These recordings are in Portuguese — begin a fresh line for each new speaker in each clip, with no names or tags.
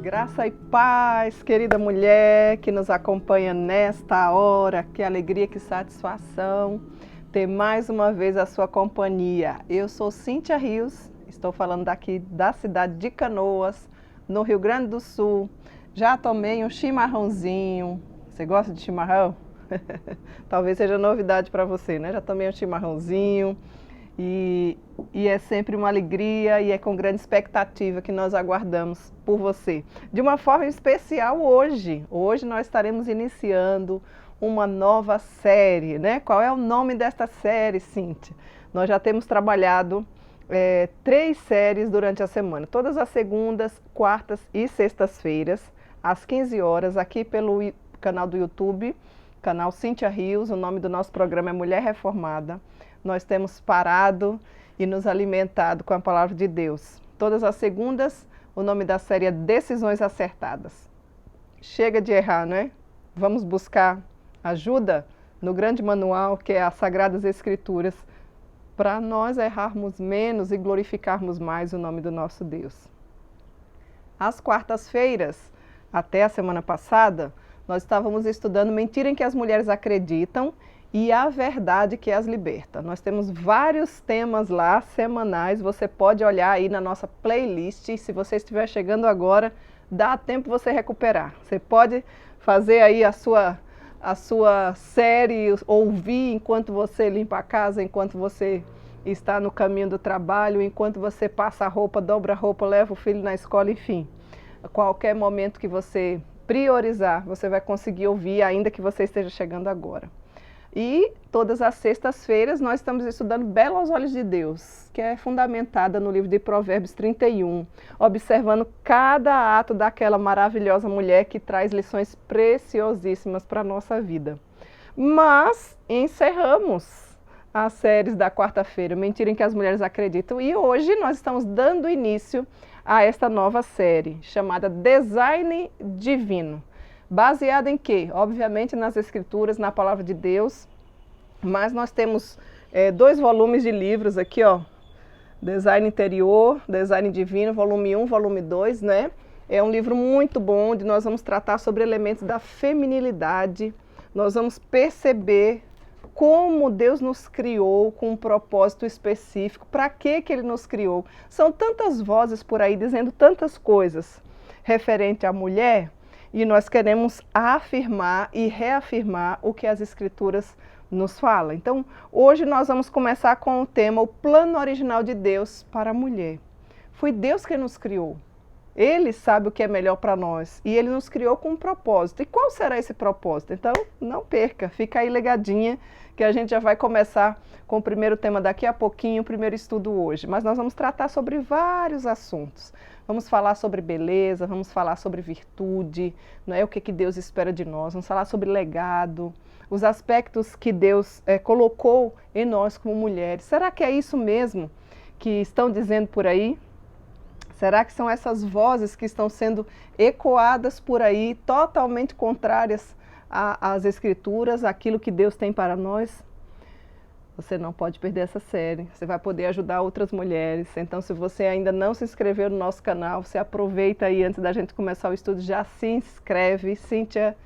Graça e paz, querida mulher que nos acompanha nesta hora. Que alegria, que satisfação ter mais uma vez a sua companhia. Eu sou Cíntia Rios, estou falando daqui da cidade de Canoas, no Rio Grande do Sul. Já tomei um chimarrãozinho. Você gosta de chimarrão? Talvez seja novidade para você, né? Já tomei um chimarrãozinho. E é sempre uma alegria e é com grande expectativa que nós aguardamos por você. De uma forma especial hoje. Hoje nós estaremos iniciando uma nova série, né? Qual é o nome desta série, Cíntia? Nós já temos trabalhado 3 séries durante a semana. Todas as segundas, quartas e sextas-feiras, às 15 horas, aqui pelo canal do YouTube, canal Cíntia Rios. O nome do nosso programa é Mulher Reformada. Nós temos parado e nos alimentado com a palavra de Deus. Todas as segundas, o nome da série é Decisões Acertadas. Chega de errar, né? Vamos buscar ajuda no grande manual que é as Sagradas Escrituras, para nós errarmos menos e glorificarmos mais o nome do nosso Deus. Às quartas-feiras, até a semana passada, nós estávamos estudando Mentira em que as mulheres acreditam e a verdade que as liberta. Nós temos vários temas lá semanais, você pode olhar aí na nossa playlist, e se você estiver chegando agora, dá tempo você recuperar. Você pode fazer aí a sua série, ouvir enquanto você limpa a casa, enquanto você está no caminho do trabalho, enquanto você passa a roupa, dobra a roupa, leva o filho na escola, enfim. A qualquer momento que você priorizar, você vai conseguir ouvir, ainda que você esteja chegando agora. E todas as sextas-feiras nós estamos estudando Bela aos Olhos de Deus, que é fundamentada no livro de Provérbios 31, observando cada ato daquela maravilhosa mulher que traz lições preciosíssimas para a nossa vida. Mas encerramos as séries da quarta-feira, Mentira em que as mulheres acreditam, e hoje nós estamos dando início a esta nova série, chamada Design Divino. Baseada em quê? Obviamente nas Escrituras, na Palavra de Deus, mas nós temos 2 volumes de livros aqui, ó, Design Interior, Design Divino, volume 1, volume 2, né? É um livro muito bom, onde nós vamos tratar sobre elementos da feminilidade, nós vamos perceber como Deus nos criou com um propósito específico, para que Ele nos criou. São tantas vozes por aí dizendo tantas coisas referente à mulher, e nós queremos afirmar e reafirmar o que as Escrituras nos falam. Então, hoje nós vamos começar com o tema, o plano original de Deus para a mulher. Foi Deus que nos criou. Ele sabe o que é melhor para nós e Ele nos criou com um propósito. E qual será esse propósito? Então, não perca, fica aí ligadinha que a gente já vai começar com o primeiro tema daqui a pouquinho, o primeiro estudo hoje. Mas nós vamos tratar sobre vários assuntos. Vamos falar sobre beleza, vamos falar sobre virtude, não é? O que Deus espera de nós, vamos falar sobre legado, os aspectos que Deus colocou em nós como mulheres. Será que é isso mesmo que estão dizendo por aí? Será que são essas vozes que estão sendo ecoadas por aí, totalmente contrárias às Escrituras, àquilo que Deus tem para nós? Você não pode perder essa série, você vai poder ajudar outras mulheres. Então, se você ainda não se inscreveu no nosso canal, você aproveita aí antes da gente começar o estudo, já se inscreve, Cíntia-Rios,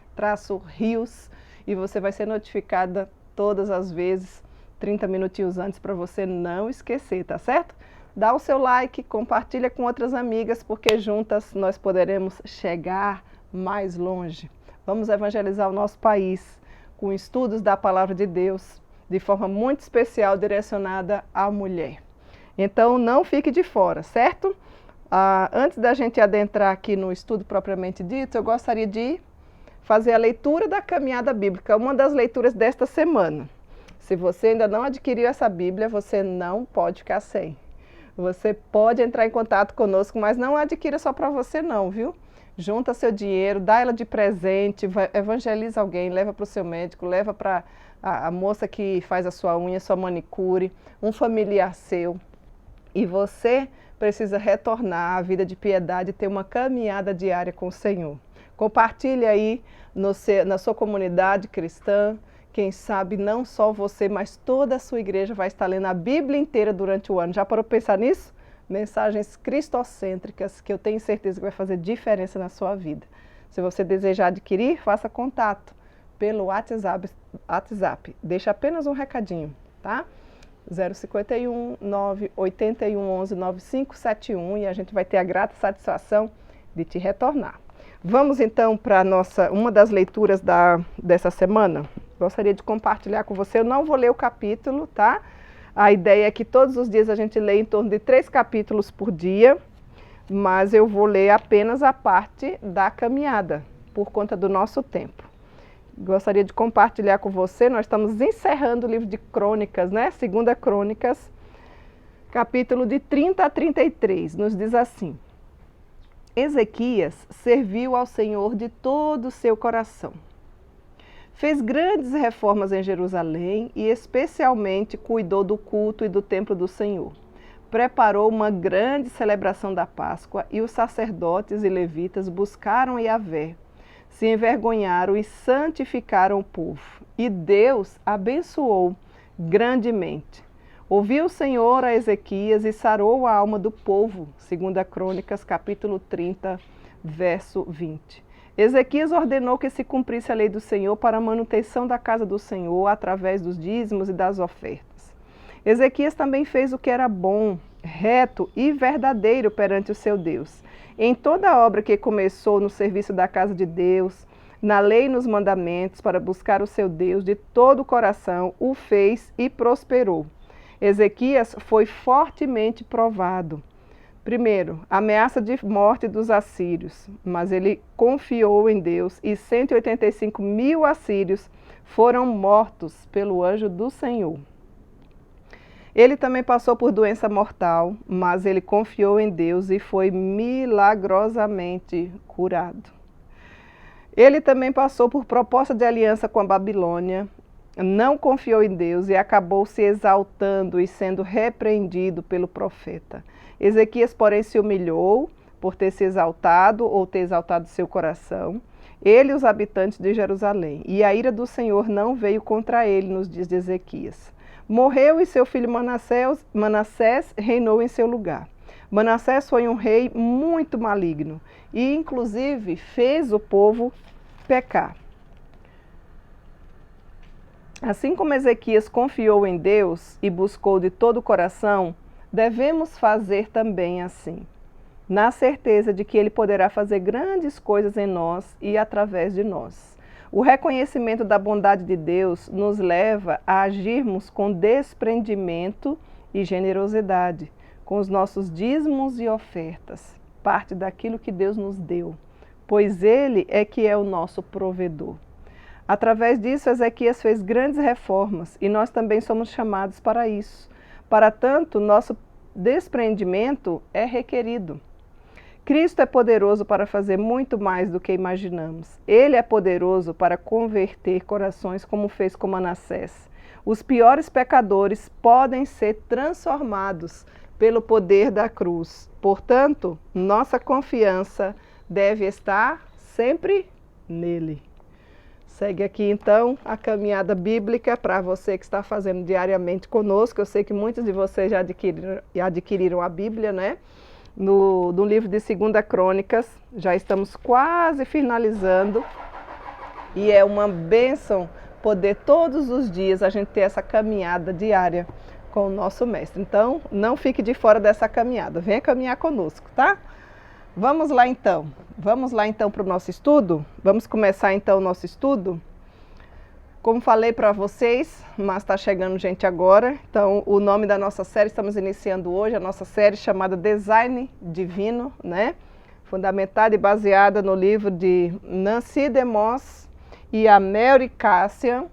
e você vai ser notificada todas as vezes, 30 minutinhos antes, para você não esquecer, tá certo? Dá o seu like, compartilha com outras amigas, porque juntas nós poderemos chegar mais longe. Vamos evangelizar o nosso país com estudos da Palavra de Deus, de forma muito especial, direcionada à mulher. Então, não fique de fora, certo? Antes da gente adentrar aqui no estudo propriamente dito, eu gostaria de fazer a leitura da caminhada bíblica, uma das leituras desta semana. Se você ainda não adquiriu essa Bíblia, você não pode ficar sem. Você pode entrar em contato conosco, mas não adquira só para você não, viu? Junta seu dinheiro, dá ela de presente, evangeliza alguém, leva para o seu médico, leva para a moça que faz a sua unha, sua manicure, um familiar seu. E você precisa retornar à vida de piedade e ter uma caminhada diária com o Senhor. Compartilhe aí na sua comunidade cristã. Quem sabe não só você, mas toda a sua igreja vai estar lendo a Bíblia inteira durante o ano. Já parou para pensar nisso? mensagens cristocêntricas que eu tenho certeza que vai fazer diferença na sua vida. Se você desejar adquirir, faça contato pelo WhatsApp. Deixa apenas um recadinho, tá? 051 981 11 9571 e a gente vai ter a grata satisfação de te retornar. Vamos então para uma das leituras dessa semana. Gostaria de compartilhar com você. Eu não vou ler o capítulo, tá? A ideia é que todos os dias a gente lê em torno de 3 capítulos por dia, mas eu vou ler apenas a parte da caminhada, por conta do nosso tempo. Gostaria de compartilhar com você, nós estamos encerrando o livro de Crônicas, né? 2 Crônicas, capítulo de 30 a 33, nos diz assim: Ezequias serviu ao Senhor de todo o seu coração. Fez grandes reformas em Jerusalém e especialmente cuidou do culto e do templo do Senhor. Preparou uma grande celebração da Páscoa e os sacerdotes e levitas buscaram Yahvé, se envergonharam e santificaram o povo. E Deus abençoou grandemente. Ouviu o Senhor a Ezequias e sarou a alma do povo. 2 Crônicas, capítulo 30, verso 20. Ezequias ordenou que se cumprisse a lei do Senhor para a manutenção da casa do Senhor através dos dízimos e das ofertas. Ezequias também fez o que era bom, reto e verdadeiro perante o seu Deus. Em toda a obra que começou no serviço da casa de Deus, na lei e nos mandamentos, para buscar o seu Deus de todo o coração, o fez e prosperou. Ezequias foi fortemente provado. Primeiro, ameaça de morte dos assírios, mas ele confiou em Deus e 185.000 assírios foram mortos pelo anjo do Senhor. Ele também passou por doença mortal, mas ele confiou em Deus e foi milagrosamente curado. Ele também passou por proposta de aliança com a Babilônia, não confiou em Deus e acabou se exaltando e sendo repreendido pelo profeta. Ezequias, porém, se humilhou por ter se exaltado ou ter exaltado seu coração, ele e os habitantes de Jerusalém. E a ira do Senhor não veio contra ele nos dias de Ezequias. Morreu e seu filho Manassés reinou em seu lugar. Manassés foi um rei muito maligno e, inclusive, fez o povo pecar. Assim como Ezequias confiou em Deus e buscou de todo o coração, devemos fazer também assim, na certeza de que Ele poderá fazer grandes coisas em nós e através de nós. O reconhecimento da bondade de Deus nos leva a agirmos com desprendimento e generosidade, com os nossos dízimos e ofertas, parte daquilo que Deus nos deu, pois Ele é que é o nosso provedor. Através disso, Ezequias fez grandes reformas e nós também somos chamados para isso. Para tanto, nosso desprendimento é requerido. Cristo é poderoso para fazer muito mais do que imaginamos. Ele é poderoso para converter corações como fez com Manassés. Os piores pecadores podem ser transformados pelo poder da cruz. Portanto, nossa confiança deve estar sempre nele. Segue aqui então a caminhada bíblica para você que está fazendo diariamente conosco. Eu sei que muitos de vocês já adquiriram a Bíblia, né? No livro de 2 Crônicas, já estamos quase finalizando e é uma bênção poder todos os dias a gente ter essa caminhada diária com o nosso mestre. Então, não fique de fora dessa caminhada, venha caminhar conosco, tá? Vamos lá então para o nosso estudo? Vamos começar então o nosso estudo? Como falei para vocês, mas está chegando gente agora, então o nome da nossa série, estamos iniciando hoje, a nossa série chamada Design Divino, né? Fundamentada e baseada no livro de Nancy DeMoss e a Mary Kassian,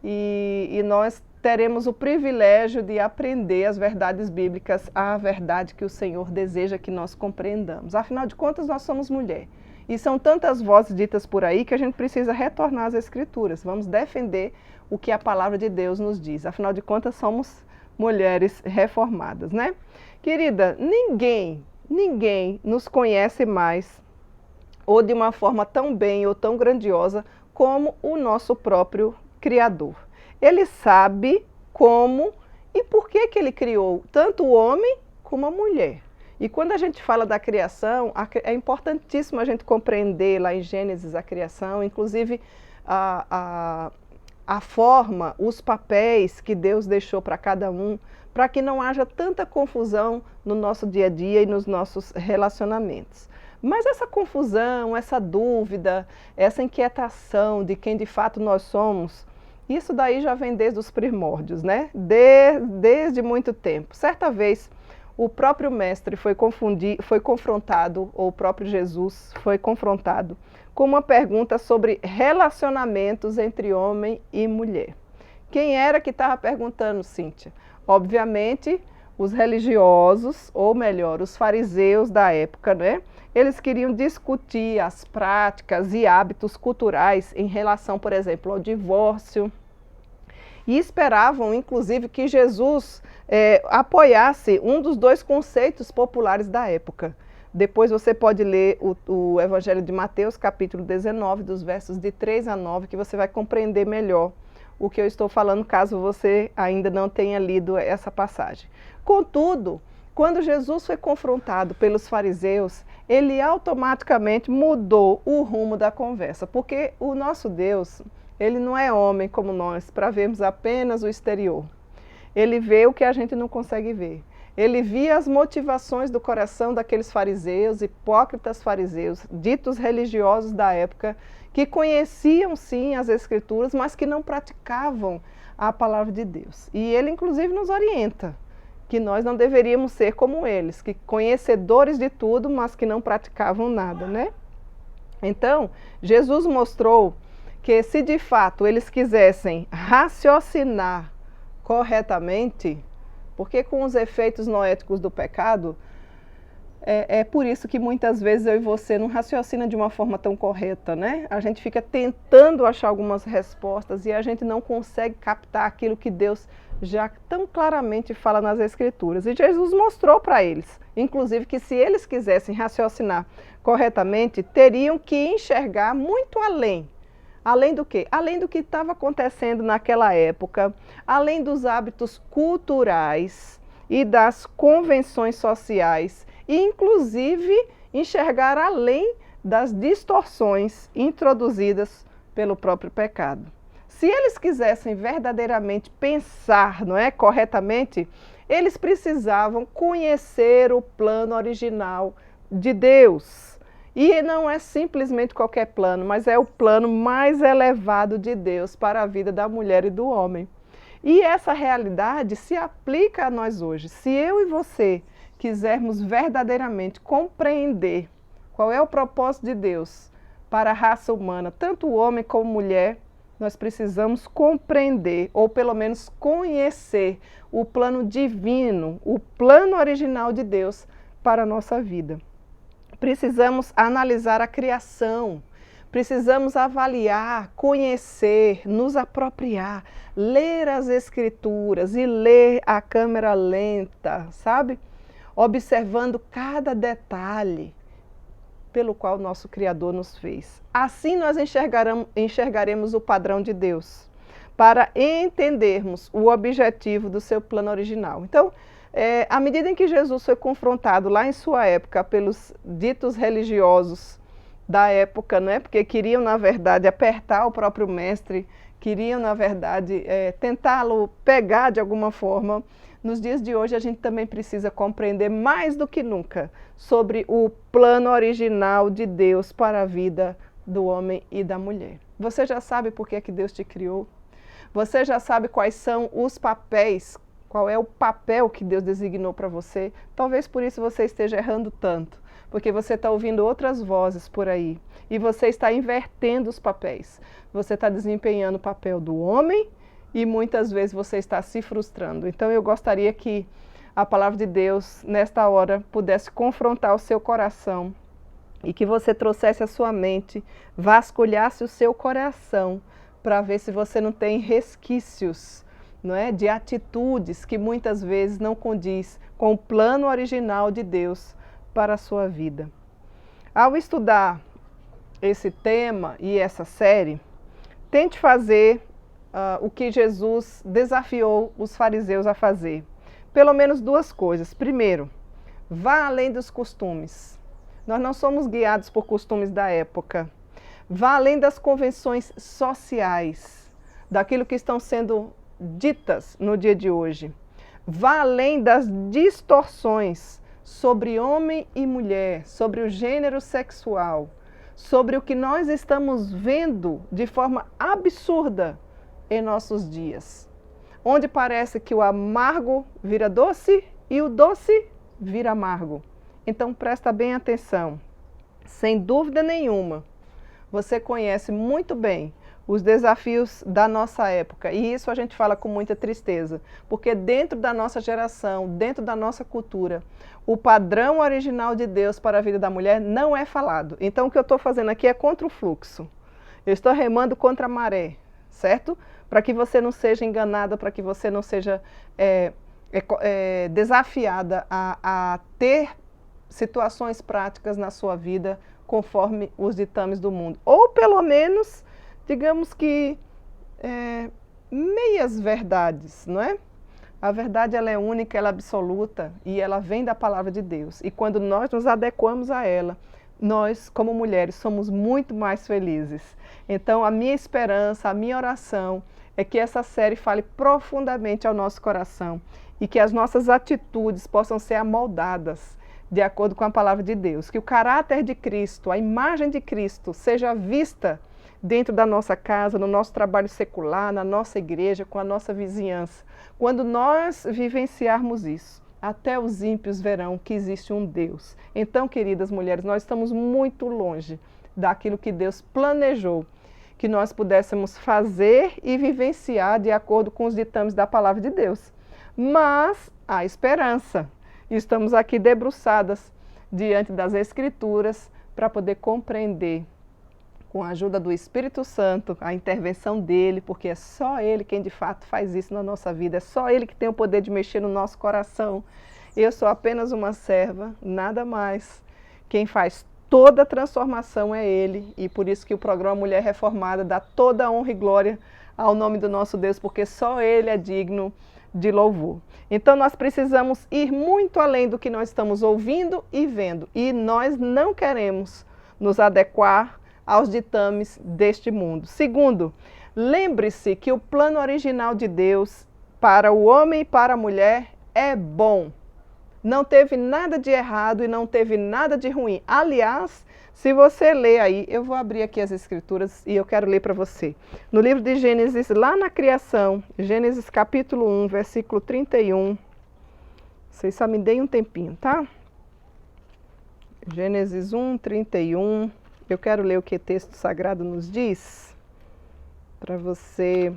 e nós teremos o privilégio de aprender as verdades bíblicas, a verdade que o Senhor deseja que nós compreendamos. Afinal de contas, nós somos mulher. E são tantas vozes ditas por aí que a gente precisa retornar às Escrituras. Vamos defender o que a palavra de Deus nos diz. Afinal de contas, somos mulheres reformadas, né? Querida, ninguém nos conhece mais ou de uma forma tão bem ou tão grandiosa como o nosso próprio Criador. Ele sabe como e por que ele criou tanto o homem como a mulher. E quando a gente fala da criação, é importantíssimo a gente compreender lá em Gênesis a criação, inclusive a forma, os papéis que Deus deixou para cada um, para que não haja tanta confusão no nosso dia a dia e nos nossos relacionamentos. Mas essa confusão, essa dúvida, essa inquietação de quem de fato nós somos, isso daí já vem desde os primórdios, né? Desde muito tempo. Certa vez, o próprio mestre foi confrontado, ou o próprio Jesus foi confrontado, com uma pergunta sobre relacionamentos entre homem e mulher. Quem era que estava perguntando, Cíntia? Obviamente, os religiosos, ou melhor, os fariseus da época, né? Eles queriam discutir as práticas e hábitos culturais em relação, por exemplo, ao divórcio. E esperavam, inclusive, que Jesus apoiasse um dos dois conceitos populares da época. Depois você pode ler o Evangelho de Mateus, capítulo 19, dos versos de 3 a 9, que você vai compreender melhor o que eu estou falando, caso você ainda não tenha lido essa passagem. Contudo, quando Jesus foi confrontado pelos fariseus, ele automaticamente mudou o rumo da conversa, porque o nosso Deus, ele não é homem como nós, para vermos apenas o exterior. Ele vê o que a gente não consegue ver. Ele via as motivações do coração daqueles fariseus, hipócritas fariseus, ditos religiosos da época, que conheciam sim as Escrituras, mas que não praticavam a palavra de Deus. E ele inclusive nos orienta que nós não deveríamos ser como eles, que conhecedores de tudo, mas que não praticavam nada, né? Então, Jesus mostrou que se de fato eles quisessem raciocinar corretamente, porque com os efeitos noéticos do pecado, é por isso que muitas vezes eu e você não raciocina de uma forma tão correta, né? A gente fica tentando achar algumas respostas e a gente não consegue captar aquilo que Deus já tão claramente fala nas Escrituras. E Jesus mostrou para eles, inclusive, que se eles quisessem raciocinar corretamente, teriam que enxergar muito além. Além do quê? Além do que estava acontecendo naquela época, além dos hábitos culturais e das convenções sociais, e inclusive enxergar além das distorções introduzidas pelo próprio pecado. Se eles quisessem verdadeiramente pensar, não é, corretamente, eles precisavam conhecer o plano original de Deus. E não é simplesmente qualquer plano, mas é o plano mais elevado de Deus para a vida da mulher e do homem. E essa realidade se aplica a nós hoje. Se eu e você quisermos verdadeiramente compreender qual é o propósito de Deus para a raça humana, tanto o homem como a mulher, nós precisamos compreender, ou pelo menos conhecer, o plano divino, o plano original de Deus para a nossa vida. Precisamos analisar a criação, precisamos avaliar, conhecer, nos apropriar, ler as Escrituras e ler a câmera lenta, sabe? Observando cada detalhe pelo qual nosso Criador nos fez. Assim nós enxergaremos o padrão de Deus, para entendermos o objetivo do seu plano original. Então, à medida em que Jesus foi confrontado lá em sua época pelos ditos religiosos da época, né, porque queriam, na verdade, apertar o próprio mestre, queriam, na verdade, tentá-lo pegar de alguma forma, nos dias de hoje a gente também precisa compreender mais do que nunca sobre o plano original de Deus para a vida do homem e da mulher. Você já sabe por que Deus te criou? Você já sabe quais são os papéis, qual é o papel que Deus designou para você? Talvez por isso você esteja errando tanto, porque você está ouvindo outras vozes por aí e você está invertendo os papéis. Você está desempenhando o papel do homem e muitas vezes você está se frustrando. Então eu gostaria que a palavra de Deus, nesta hora, pudesse confrontar o seu coração e que você trouxesse a sua mente, vasculhasse o seu coração para ver se você não tem resquícios, não é, de atitudes que muitas vezes não condiz com o plano original de Deus para a sua vida. Ao estudar esse tema e essa série, tente fazer o que Jesus desafiou os fariseus a fazer. Pelo menos duas coisas. Primeiro, Vá além dos costumes. Nós não somos guiados por costumes da época. Vá além das convenções sociais, daquilo que estão sendo ditas no dia de hoje. Vá além das distorções sobre homem e mulher, sobre o gênero sexual, sobre o que nós estamos vendo de forma absurda em nossos dias. Onde parece que o amargo vira doce e o doce vira amargo. Então presta bem atenção. Sem dúvida nenhuma, você conhece muito bem os desafios da nossa época. E isso a gente fala com muita tristeza, porque dentro da nossa geração, dentro da nossa cultura, o padrão original de Deus para a vida da mulher não é falado. Então o que eu estou fazendo aqui é contra o fluxo. Eu estou remando contra a maré, certo? Para que você não seja enganada, para que você não seja desafiada a ter situações práticas na sua vida conforme os ditames do mundo. Ou pelo menos, digamos que meias verdades, não é? A verdade ela é única, ela é absoluta e ela vem da palavra de Deus. E quando nós nos adequamos a ela, nós, como mulheres, somos muito mais felizes. Então, a minha esperança, a minha oração é que essa série fale profundamente ao nosso coração e que as nossas atitudes possam ser amoldadas de acordo com a palavra de Deus. Que o caráter de Cristo, a imagem de Cristo, seja vista dentro da nossa casa, no nosso trabalho secular, na nossa igreja, com a nossa vizinhança. Quando nós vivenciarmos isso, até os ímpios verão que existe um Deus. Então, queridas mulheres, nós estamos muito longe daquilo que Deus planejou que nós pudéssemos fazer e vivenciar de acordo com os ditames da palavra de Deus. Mas há esperança. Estamos aqui debruçadas diante das Escrituras para poder compreender, com a ajuda do Espírito Santo, a intervenção dele, porque é só ele quem de fato faz isso na nossa vida, é só ele que tem o poder de mexer no nosso coração. Eu sou apenas uma serva, nada mais. Quem faz toda a transformação é ele, e por isso que o programa Mulher Reformada dá toda a honra e glória ao nome do nosso Deus, porque só ele é digno de louvor. Então nós precisamos ir muito além do que nós estamos ouvindo e vendo, e nós não queremos nos adequar aos ditames deste mundo. Segundo, lembre-se que o plano original de Deus para o homem e para a mulher é bom. Não teve nada de errado e não teve nada de ruim. Aliás, se você ler aí, eu vou abrir aqui as Escrituras e eu quero ler para você. No livro de Gênesis, lá na criação, Gênesis capítulo 1, versículo 31. Vocês só me deem um tempinho, tá? Gênesis 1, 31. Eu quero ler o que o texto sagrado nos diz, para você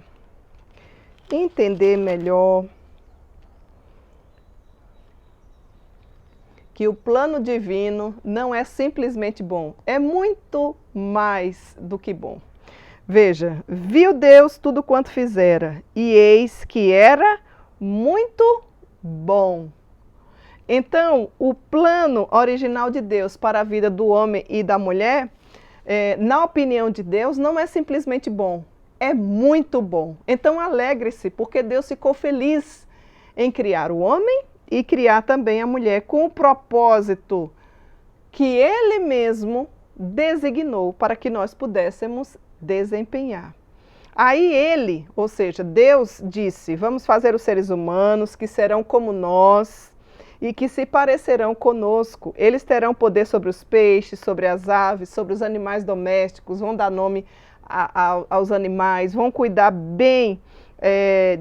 entender melhor que o plano divino não é simplesmente bom, é muito mais do que bom. Veja, viu Deus tudo quanto fizera, e eis que era muito bom. Então, o plano original de Deus para a vida do homem e da mulher, na opinião de Deus, não é simplesmente bom, é muito bom. Então, alegre-se, porque Deus ficou feliz em criar o homem e criar também a mulher com o propósito que Ele mesmo designou para que nós pudéssemos desempenhar. Aí ele, ou seja, Deus disse, vamos fazer os seres humanos que serão como nós e que se parecerão conosco. Eles terão poder sobre os peixes, sobre as aves, sobre os animais domésticos, vão dar nome aos animais, vão cuidar bem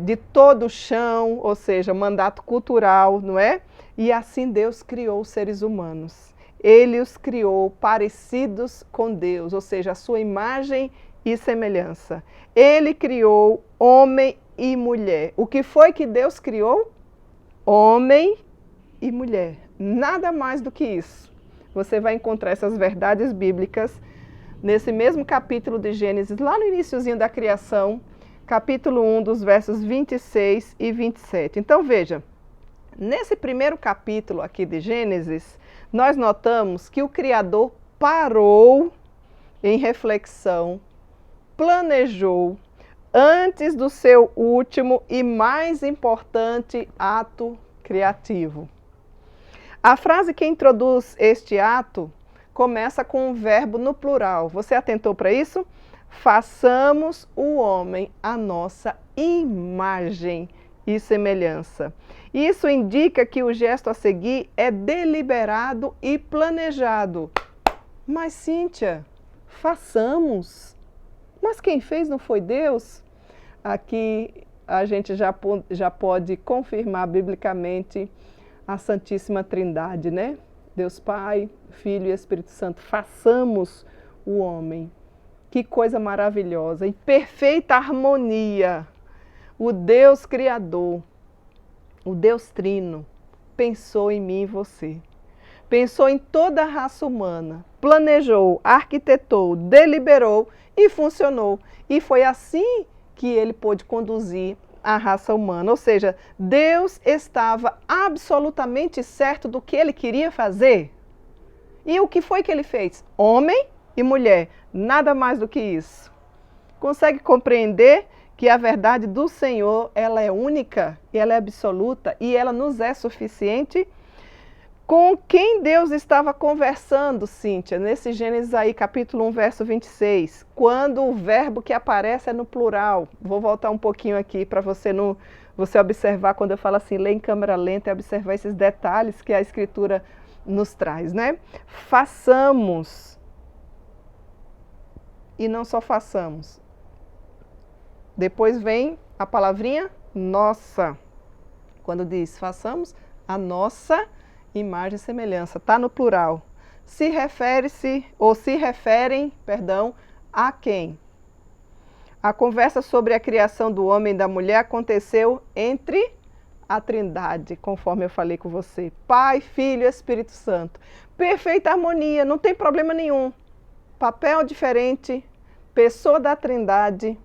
de todo o chão, ou seja, mandato cultural, não é? E assim Deus criou os seres humanos. Ele os criou parecidos com Deus, ou seja, a sua imagem e semelhança. Ele criou homem e mulher. O que foi que Deus criou? Homem e mulher. Nada mais do que isso. Você vai encontrar essas verdades bíblicas nesse mesmo capítulo de Gênesis, lá no iniciozinho da criação, capítulo 1, dos versos 26 e 27. Então veja, nesse primeiro capítulo aqui de Gênesis, nós notamos que o Criador parou em reflexão, planejou, antes do seu último e mais importante ato criativo. A frase que introduz este ato começa com um verbo no plural. Você atentou para isso? Façamos o homem à nossa imagem e semelhança. Isso indica que o gesto a seguir é deliberado e planejado. Mas, Cíntia, façamos. Mas quem fez não foi Deus? Aqui a gente já pode confirmar biblicamente a Santíssima Trindade, né? Deus Pai, Filho e Espírito Santo. Façamos o homem. Que coisa maravilhosa, em perfeita harmonia. O Deus Criador, o Deus Trino, pensou em mim e você. Pensou em toda a raça humana, planejou, arquitetou, deliberou e funcionou. E foi assim que ele pôde conduzir a raça humana. Ou seja, Deus estava absolutamente certo do que ele queria fazer. E o que foi que ele fez? Homem e mulher, nada mais do que isso. Consegue compreender que a verdade do Senhor, ela é única, ela é absoluta e ela nos é suficiente? Com quem Deus estava conversando, Cíntia, nesse Gênesis aí, capítulo 1, verso 26, quando o verbo que aparece é no plural. Vou voltar um pouquinho aqui para você observar quando eu falo assim, ler em câmera lenta e observar esses detalhes que a Escritura nos traz, né? Façamos. E não só façamos. Depois vem a palavrinha nossa. Quando diz façamos a nossa imagem e semelhança. Está no plural. Se referem, a quem? A conversa sobre a criação do homem e da mulher aconteceu entre a Trindade, conforme eu falei com você. Pai, Filho e Espírito Santo. Perfeita harmonia, não tem problema nenhum. Papel diferente, pessoa da Trindade,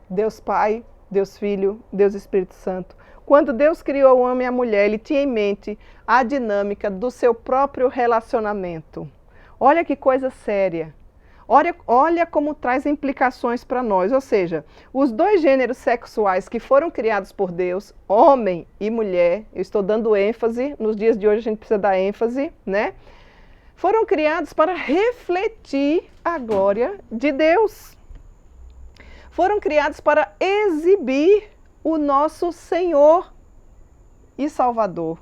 Deus Pai, Deus Filho, Deus Espírito Santo. Quando Deus criou o homem e a mulher, ele tinha em mente a dinâmica do seu próprio relacionamento. Olha que coisa séria. Olha como traz implicações para nós. Ou seja, os dois gêneros sexuais que foram criados por Deus, homem e mulher, eu estou dando ênfase, nos dias de hoje a gente precisa dar ênfase, né? Foram criados para refletir a glória de Deus. Foram criados para exibir o nosso Senhor e Salvador.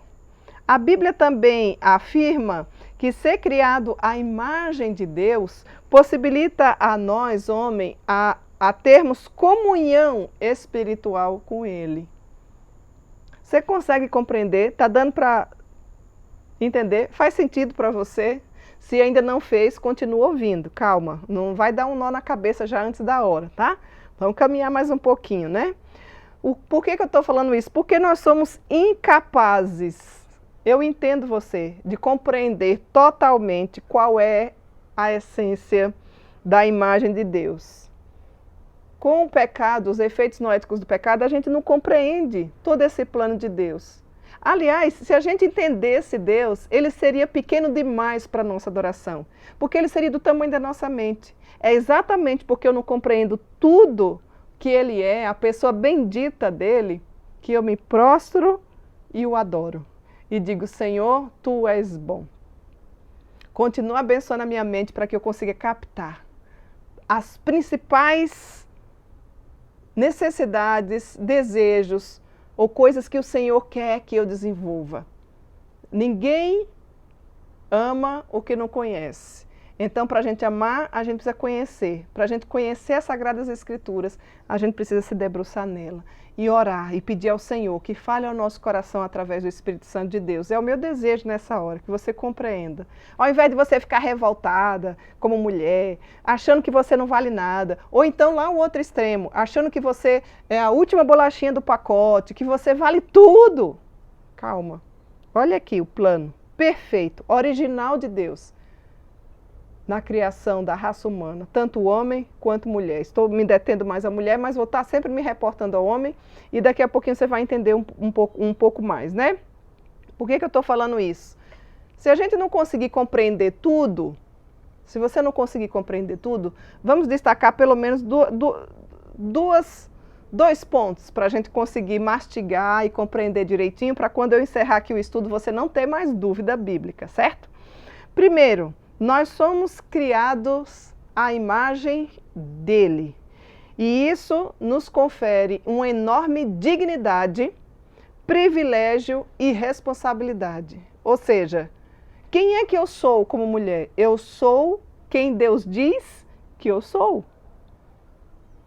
A Bíblia também afirma que ser criado à imagem de Deus possibilita a nós, homem, a termos comunhão espiritual com Ele. Você consegue compreender? Está dando para entender? Faz sentido para você? Se ainda não fez, continua ouvindo. Calma, não vai dar um nó na cabeça já antes da hora, tá? Vamos caminhar mais um pouquinho, né? Por que eu estou falando isso? Porque nós somos incapazes, eu entendo você, de compreender totalmente qual é a essência da imagem de Deus. Com o pecado, os efeitos noéticos do pecado, a gente não compreende todo esse plano de Deus. Aliás, se a gente entendesse Deus, ele seria pequeno demais para a nossa adoração, porque ele seria do tamanho da nossa mente. É exatamente porque eu não compreendo tudo que ele é, a pessoa bendita dele, que eu me prostro e o adoro. E digo, Senhor, tu és bom. Continua abençoando a minha mente para que eu consiga captar as principais necessidades, desejos ou coisas que o Senhor quer que eu desenvolva. Ninguém ama o que não conhece. Então, para a gente amar, a gente precisa conhecer. Para a gente conhecer as Sagradas Escrituras, a gente precisa se debruçar nela e orar e pedir ao Senhor que fale ao nosso coração através do Espírito Santo de Deus. É o meu desejo nessa hora, que você compreenda. Ao invés de você ficar revoltada como mulher, achando que você não vale nada, ou então lá o outro extremo, achando que você é a última bolachinha do pacote, que você vale tudo. Calma. Olha aqui o plano perfeito, original de Deus na criação da raça humana, tanto homem quanto mulher. Estou me detendo mais a mulher, mas vou estar sempre me reportando ao homem e daqui a pouquinho você vai entender um pouco mais, né? Por que eu estou falando isso? Se a gente não conseguir compreender tudo, se você não conseguir compreender tudo, vamos destacar pelo menos 2 pontos para a gente conseguir mastigar e compreender direitinho, para quando eu encerrar aqui o estudo você não ter mais dúvida bíblica, certo? Primeiro, nós somos criados à imagem dele. E isso nos confere uma enorme dignidade, privilégio e responsabilidade. Ou seja, quem é que eu sou como mulher? Eu sou quem Deus diz que eu sou.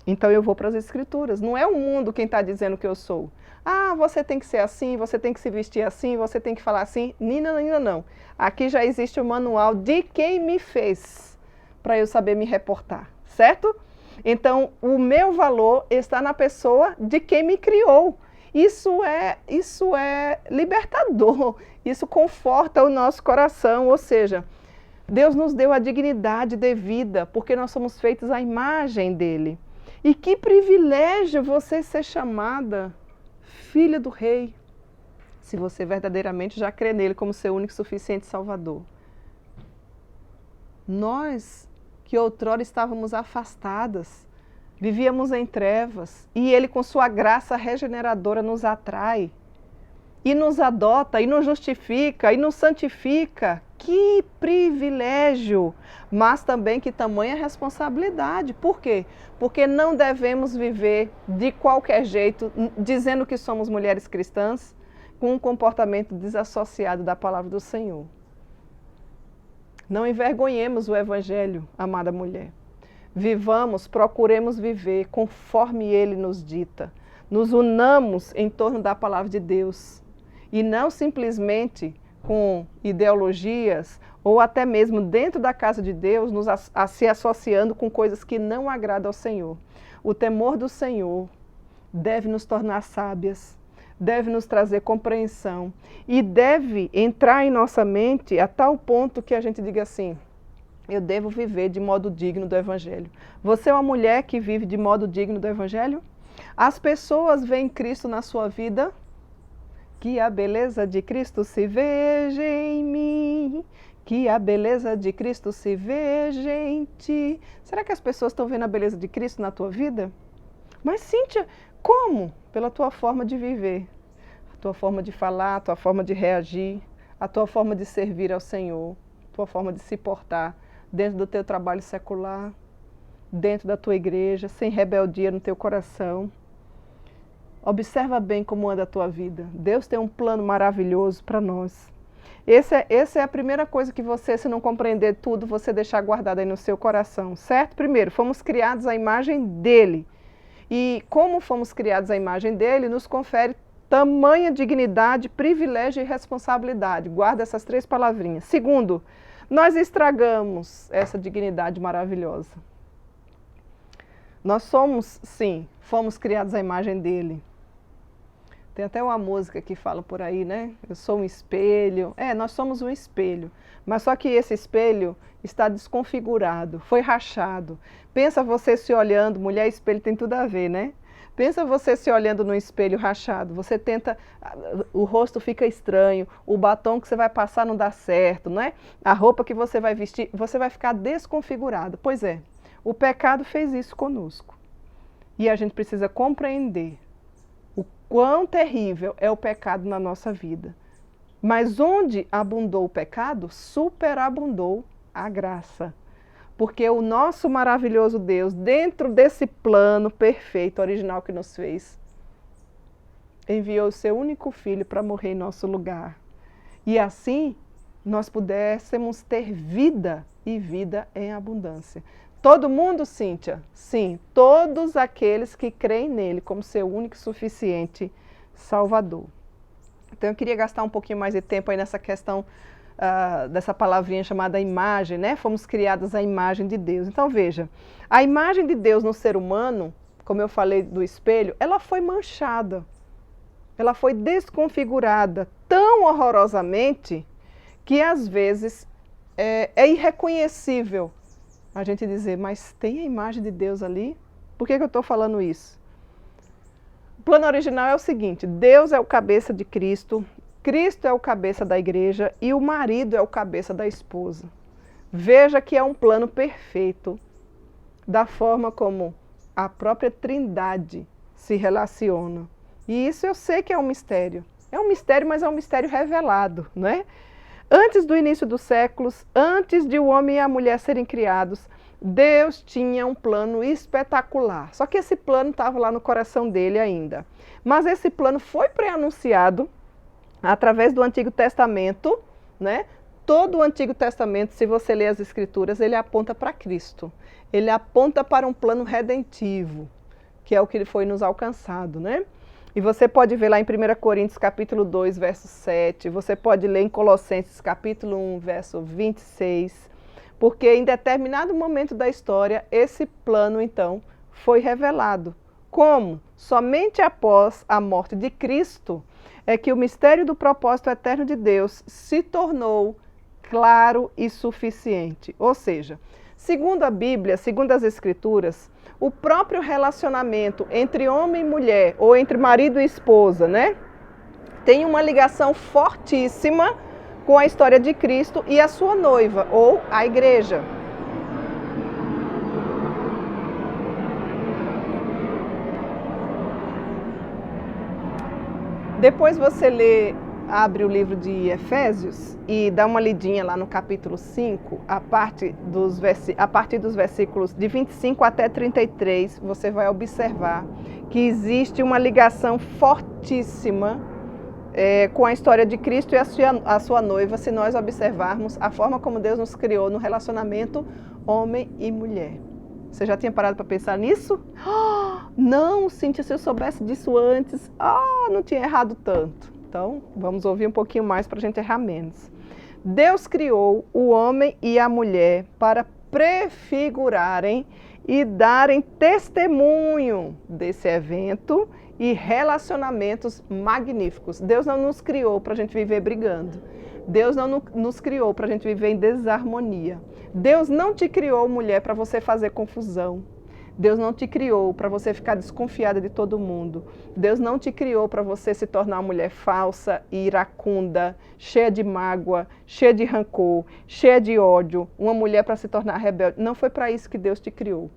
Então eu vou para as Escrituras. Não é o mundo quem está dizendo que eu sou. Ah, você tem que ser assim, você tem que se vestir assim, você tem que falar assim. Nina, não. Aqui já existe o manual de quem me fez, para eu saber me reportar, certo? Então, o meu valor está na pessoa de quem me criou. Isso é libertador, isso conforta o nosso coração, ou seja, Deus nos deu a dignidade devida, porque nós somos feitos à imagem dele. E que privilégio você ser chamada filha do rei, se você verdadeiramente já crê nele como seu único e suficiente Salvador. Nós, que outrora estávamos afastadas, vivíamos em trevas, e ele com sua graça regeneradora nos atrai, e nos adota, e nos justifica, e nos santifica. Que privilégio! Mas também que tamanha responsabilidade. Por quê? Porque não devemos viver de qualquer jeito, dizendo que somos mulheres cristãs, com um comportamento desassociado da palavra do Senhor. Não envergonhemos o Evangelho, amada mulher. Vivamos, procuremos viver conforme Ele nos dita. Nos unamos em torno da palavra de Deus. E não simplesmente com ideologias ou até mesmo dentro da casa de Deus, se associando com coisas que não agradam ao Senhor. O temor do Senhor deve nos tornar sábias, deve nos trazer compreensão e deve entrar em nossa mente a tal ponto que a gente diga assim: eu devo viver de modo digno do Evangelho. Você é uma mulher que vive de modo digno do Evangelho? As pessoas veem Cristo na sua vida? Que a beleza de Cristo se veja em mim, que a beleza de Cristo se veja em ti. Será que as pessoas estão vendo a beleza de Cristo na tua vida? Mas Cíntia, como? Pela tua forma de viver, a tua forma de falar, a tua forma de reagir, a tua forma de servir ao Senhor, a tua forma de se portar dentro do teu trabalho secular, dentro da essa igreja, sem rebeldia no teu coração. Observa bem como anda a tua vida. Deus tem um plano maravilhoso para nós. Essa é a primeira coisa que você, se não compreender tudo, você deixar guardado aí no seu coração, certo? Primeiro, fomos criados à imagem dele. E como fomos criados à imagem dele, nos confere tamanha dignidade, privilégio e responsabilidade. Guarda essas 3 palavrinhas. Segundo, nós estragamos essa dignidade maravilhosa. Nós somos, sim, fomos criados à imagem dele. Tem até uma música que fala por aí, né? Eu sou um espelho. Nós somos um espelho. Mas só que esse espelho está desconfigurado, foi rachado. Pensa você se olhando, mulher e espelho tem tudo a ver, né? Pensa você se olhando no espelho rachado. Você tenta, o rosto fica estranho, o batom que você vai passar não dá certo, não é? A roupa que você vai vestir, você vai ficar desconfigurado. Pois é, o pecado fez isso conosco. E a gente precisa compreender quão terrível é o pecado na nossa vida. Mas onde abundou o pecado, superabundou a graça. Porque o nosso maravilhoso Deus, dentro desse plano perfeito, original que nos fez, enviou o seu único filho para morrer em nosso lugar. E assim, nós pudéssemos ter vida e vida em abundância. Todo mundo, Cíntia? Sim, todos aqueles que creem nele como seu único e suficiente Salvador. Então eu queria gastar um pouquinho mais de tempo aí nessa questão dessa palavrinha chamada imagem, né? Fomos criados à imagem de Deus. Então veja, a imagem de Deus no ser humano, como eu falei do espelho, ela foi manchada, ela foi desconfigurada tão horrorosamente que às vezes é irreconhecível a gente dizer, mas tem a imagem de Deus ali? Por que eu estou falando isso? O plano original é o seguinte: Deus é o cabeça de Cristo, Cristo é o cabeça da igreja e o marido é o cabeça da esposa. Veja que é um plano perfeito, da forma como a própria Trindade se relacionam. E isso eu sei que é um mistério. É um mistério, mas é um mistério revelado, não é? Antes do início dos séculos, antes de o homem e a mulher serem criados, Deus tinha um plano espetacular. Só que esse plano estava lá no coração dele ainda. Mas esse plano foi pré-anunciado através do Antigo Testamento, né? Todo o Antigo Testamento, se você ler as Escrituras, ele aponta para Cristo. Ele aponta para um plano redentivo, que é o que foi nos alcançado, né? E você pode ver lá em 1 Coríntios capítulo 2, verso 7, você pode ler em Colossenses capítulo 1, verso 26, porque em determinado momento da história, esse plano, então, foi revelado. Como? Somente após a morte de Cristo é que o mistério do propósito eterno de Deus se tornou claro e suficiente. Ou seja, segundo a Bíblia, segundo as Escrituras, o próprio relacionamento entre homem e mulher, ou entre marido e esposa, né, tem uma ligação fortíssima com a história de Cristo e a sua noiva, ou a igreja. Depois você abre o livro de Efésios e dá uma lidinha lá no capítulo 5, a partir dos versículos de 25 até 33, você vai observar que existe uma ligação fortíssima com a história de Cristo e a sua noiva, se nós observarmos a forma como Deus nos criou no relacionamento homem e mulher. Você já tinha parado para pensar nisso? Não, Cíntia, se eu soubesse disso antes, não tinha errado tanto. Então, vamos ouvir um pouquinho mais para a gente errar menos. Deus criou o homem e a mulher para prefigurarem e darem testemunho desse evento e relacionamentos magníficos. Deus não nos criou para a gente viver brigando. Deus não nos criou para a gente viver em desarmonia. Deus não te criou, mulher, para você fazer confusão. Deus não te criou para você ficar desconfiada de todo mundo. Deus não te criou para você se tornar uma mulher falsa e iracunda, cheia de mágoa, cheia de rancor, cheia de ódio, uma mulher para se tornar rebelde. Não foi para isso que Deus te criou.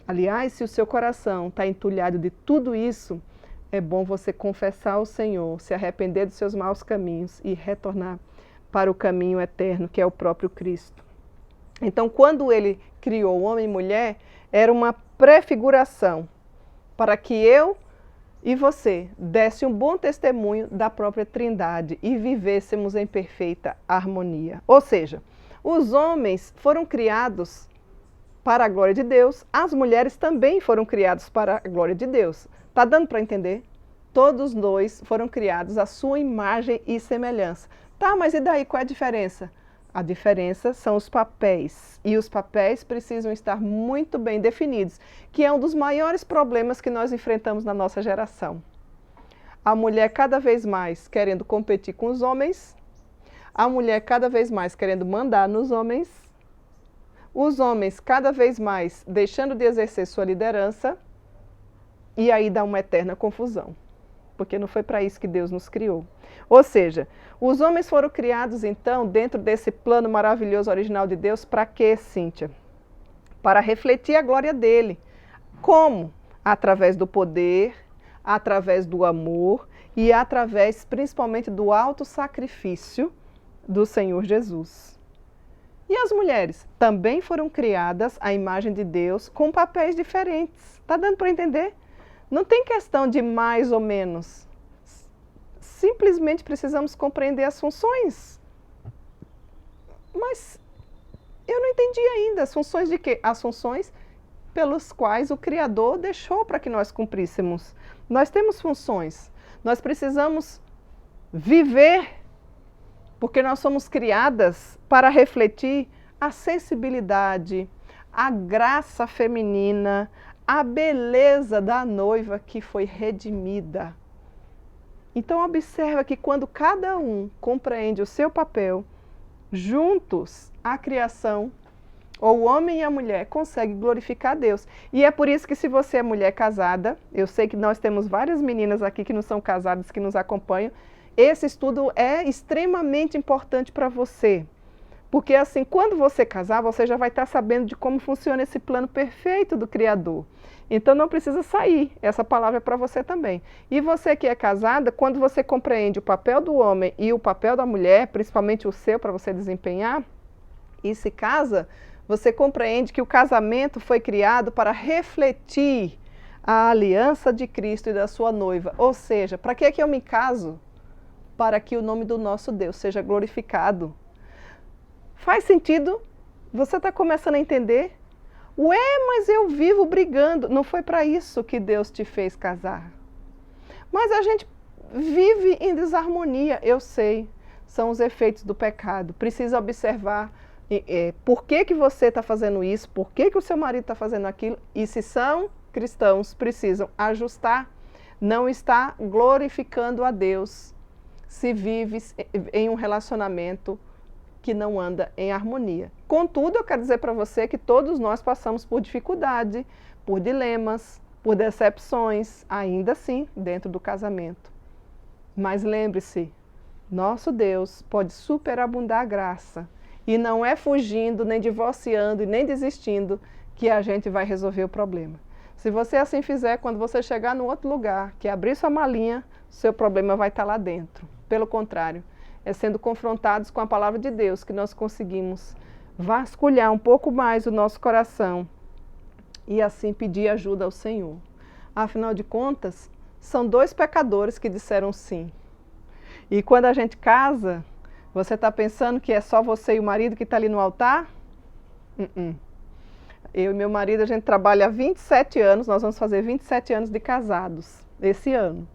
Aliás, se o seu coração está entulhado de tudo isso, é bom você confessar ao Senhor, se arrepender dos seus maus caminhos e retornar para o caminho eterno, que é o próprio Cristo. Então, quando ele criou homem e mulher, era uma prefiguração para que eu e você desse um bom testemunho da própria Trindade e vivêssemos em perfeita harmonia. Ou seja, os homens foram criados para a glória de Deus, as mulheres também foram criadas para a glória de Deus. Está dando para entender? Todos dois foram criados à sua imagem e semelhança. Tá, mas e daí qual é a diferença? A diferença são os papéis, e os papéis precisam estar muito bem definidos, que é um dos maiores problemas que nós enfrentamos na nossa geração. A mulher cada vez mais querendo competir com os homens, a mulher cada vez mais querendo mandar nos homens, os homens cada vez mais deixando de exercer sua liderança, e aí dá uma eterna confusão, porque não foi para isso que Deus nos criou. Ou seja, os homens foram criados, então, dentro desse plano maravilhoso original de Deus, para quê, Cíntia? Para refletir a glória dele. Como? Através do poder, através do amor e através, principalmente, do autossacrifício do Senhor Jesus. E as mulheres também foram criadas à imagem de Deus com papéis diferentes. Está dando para entender? Não tem questão de mais ou menos. Simplesmente precisamos compreender as funções. Mas eu não entendi ainda. As funções de quê? As funções pelos quais o Criador deixou para que nós cumpríssemos. Nós temos funções. Nós precisamos viver, porque nós somos criadas para refletir a sensibilidade, a graça feminina, a beleza da noiva que foi redimida. Então observa que quando cada um compreende o seu papel, juntos a criação, ou o homem e a mulher, conseguem glorificar a Deus. E é por isso que se você é mulher casada, eu sei que nós temos várias meninas aqui que não são casadas, que nos acompanham, esse estudo é extremamente importante para você. Porque assim, quando você casar, você já vai estar sabendo de como funciona esse plano perfeito do Criador. Então não precisa sair, essa palavra é para você também. E você que é casada, quando você compreende o papel do homem e o papel da mulher, principalmente o seu para você desempenhar, e se casa, você compreende que o casamento foi criado para refletir a aliança de Cristo e da sua noiva. Ou seja, para que eu me caso? Para que o nome do nosso Deus seja glorificado. Faz sentido? Você está começando a entender? Ué, mas eu vivo brigando. Não foi para isso que Deus te fez casar. Mas a gente vive em desarmonia, eu sei. São os efeitos do pecado. Precisa observar por que você está fazendo isso, por que o seu marido está fazendo aquilo. E se são cristãos, precisam ajustar. Não está glorificando a Deus se vive em um relacionamento que não anda em harmonia. Contudo, eu quero dizer para você que todos nós passamos por dificuldade, por dilemas, por decepções, ainda assim, dentro do casamento. Mas lembre-se, nosso Deus pode superabundar a graça. E não é fugindo, nem divorciando e nem desistindo que a gente vai resolver o problema. Se você assim fizer, quando você chegar no outro lugar, que abrir sua malinha, seu problema vai estar lá dentro. Pelo contrário, é sendo confrontados com a palavra de Deus que nós conseguimos vasculhar um pouco mais o nosso coração e assim pedir ajuda ao Senhor. Afinal de contas, são dois pecadores que disseram sim. E quando a gente casa, você está pensando que é só você e o marido que está ali no altar? Eu e meu marido, a gente trabalha há 27 anos, nós vamos fazer 27 anos de casados esse ano.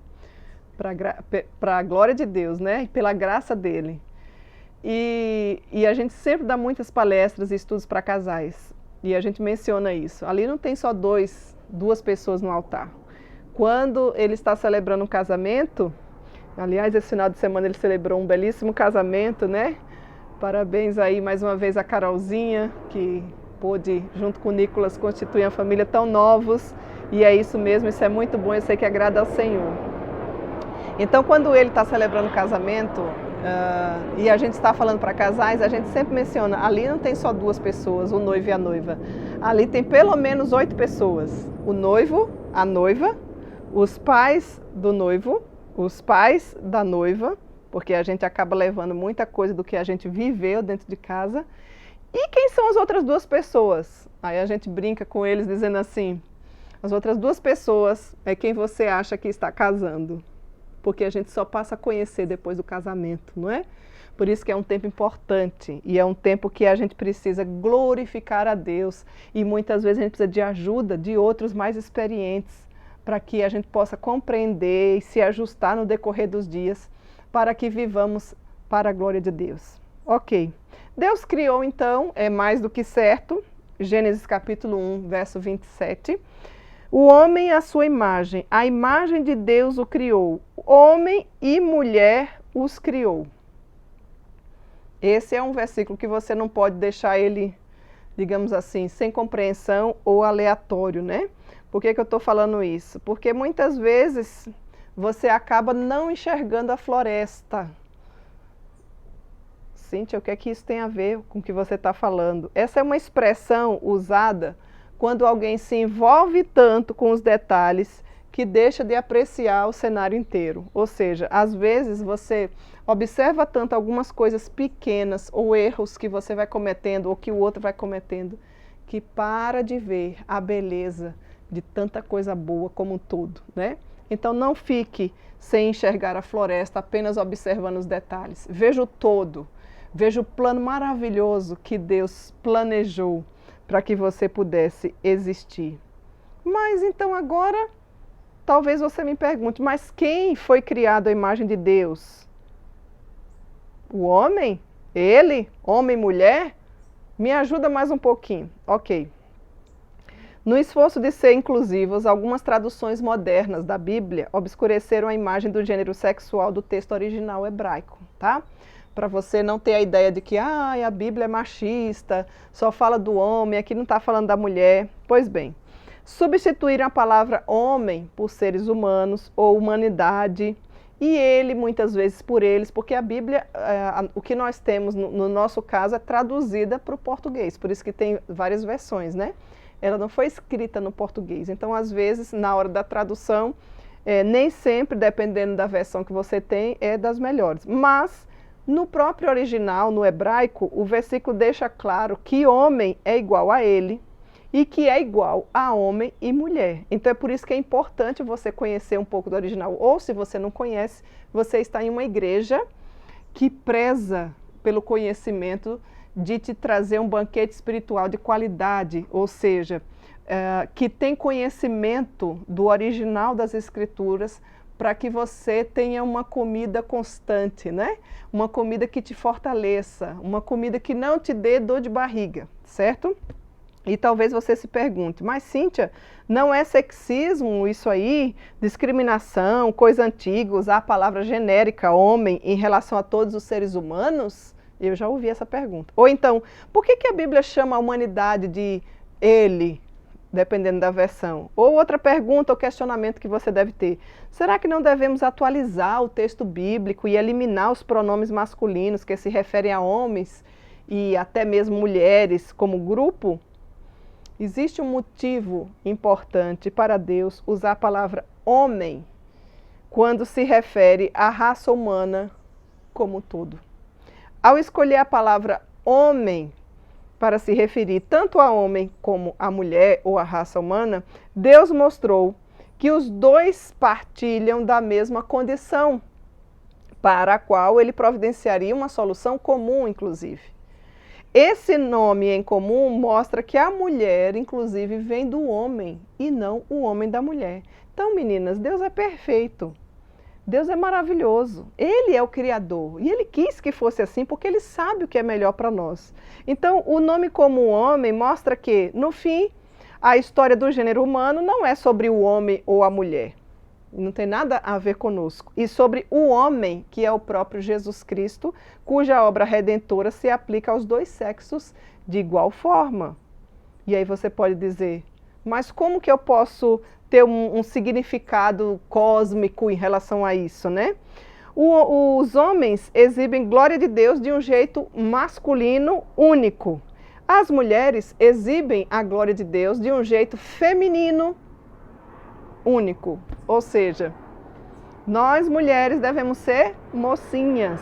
Para a glória de Deus, né? E pela graça dele. E a gente sempre dá muitas palestras e estudos para casais. E a gente menciona isso. Ali não tem só duas pessoas no altar. Quando ele está celebrando um casamento, aliás, esse final de semana ele celebrou um belíssimo casamento, né? Parabéns aí mais uma vez a Carolzinha, que pôde, junto com o Nicolas, constituir uma família tão novos. E é isso mesmo, isso é muito bom, eu sei que agrada ao Senhor. Então, quando ele está celebrando o casamento, e a gente está falando para casais, a gente sempre menciona, ali não tem só duas pessoas, o noivo e a noiva. Ali tem pelo menos 8 pessoas. O noivo, a noiva, os pais do noivo, os pais da noiva, porque a gente acaba levando muita coisa do que a gente viveu dentro de casa. E quem são as outras duas pessoas? Aí a gente brinca com eles dizendo assim, as outras duas pessoas é quem você acha que está casando. Porque a gente só passa a conhecer depois do casamento, não é? Por isso que é um tempo importante e é um tempo que a gente precisa glorificar a Deus e muitas vezes a gente precisa de ajuda de outros mais experientes para que a gente possa compreender e se ajustar no decorrer dos dias para que vivamos para a glória de Deus. Ok. Deus criou então, é mais do que certo, Gênesis capítulo 1, verso 27, o homem à sua imagem, a imagem de Deus o criou, homem e mulher os criou. Esse é um versículo que você não pode deixar ele, digamos assim, sem compreensão ou aleatório, né? Por que eu estou falando isso? Porque muitas vezes você acaba não enxergando a floresta. Cíntia, o que é que isso tem a ver com o que você está falando? Essa é uma expressão usada quando alguém se envolve tanto com os detalhes que deixa de apreciar o cenário inteiro. Ou seja, às vezes você observa tanto algumas coisas pequenas ou erros que você vai cometendo ou que o outro vai cometendo, que para de ver a beleza de tanta coisa boa como um todo, né? Então não fique sem enxergar a floresta, apenas observando os detalhes. Veja o todo, veja o plano maravilhoso que Deus planejou para que você pudesse existir. Mas então agora, talvez você me pergunte, mas quem foi criado à imagem de Deus? O homem? Ele? Homem e mulher? Me ajuda mais um pouquinho. Ok. No esforço de ser inclusivos, algumas traduções modernas da Bíblia obscureceram a imagem do gênero sexual do texto original hebraico, tá? Para você não ter a ideia de que a Bíblia é machista, só fala do homem, aqui não está falando da mulher. Pois bem, substituíram a palavra homem por seres humanos ou humanidade, e ele muitas vezes por eles, porque a Bíblia, o que nós temos no nosso caso, é traduzida para o português, por isso que tem várias versões, né? ela não foi escrita no português. Então, às vezes, na hora da tradução, nem sempre, dependendo da versão que você tem, é das melhores. Mas, no próprio original, no hebraico, o versículo deixa claro que homem é igual a ele e que é igual a homem e mulher. Então, é por isso que é importante você conhecer um pouco do original. Ou, se você não conhece, você está em uma igreja que preza pelo conhecimento de te trazer um banquete espiritual de qualidade, ou seja, que tem conhecimento do original das Escrituras para que você tenha uma comida constante, né? Uma comida que te fortaleça, uma comida que não te dê dor de barriga, certo? E talvez você se pergunte, mas Cíntia, não é sexismo isso aí? Discriminação, coisa antiga, usar a palavra genérica homem em relação a todos os seres humanos? Eu já ouvi essa pergunta. Ou então, por que a Bíblia chama a humanidade de ele, dependendo da versão? Ou outra pergunta ou questionamento que você deve ter, será que não devemos atualizar o texto bíblico e eliminar os pronomes masculinos que se referem a homens e até mesmo mulheres como grupo? Existe um motivo importante para Deus usar a palavra homem quando se refere à raça humana como um todo. Ao escolher a palavra homem para se referir tanto a homem como a mulher ou a raça humana, Deus mostrou que os dois partilham da mesma condição, para a qual ele providenciaria uma solução comum, inclusive. Esse nome em comum mostra que a mulher, inclusive, vem do homem e não o homem da mulher. Então, meninas, Deus é perfeito. Deus é maravilhoso. Ele é o Criador. E Ele quis que fosse assim porque Ele sabe o que é melhor para nós. Então, o nome como homem mostra que, no fim, a história do gênero humano não é sobre o homem ou a mulher. Não tem nada a ver conosco. E sobre o homem, que é o próprio Jesus Cristo, cuja obra redentora se aplica aos dois sexos de igual forma. E aí você pode dizer, mas como que eu posso ter um significado cósmico em relação a isso, né? Os homens exibem glória de Deus de um jeito masculino único. As mulheres exibem a glória de Deus de um jeito feminino único. Ou seja, nós mulheres devemos ser mocinhas,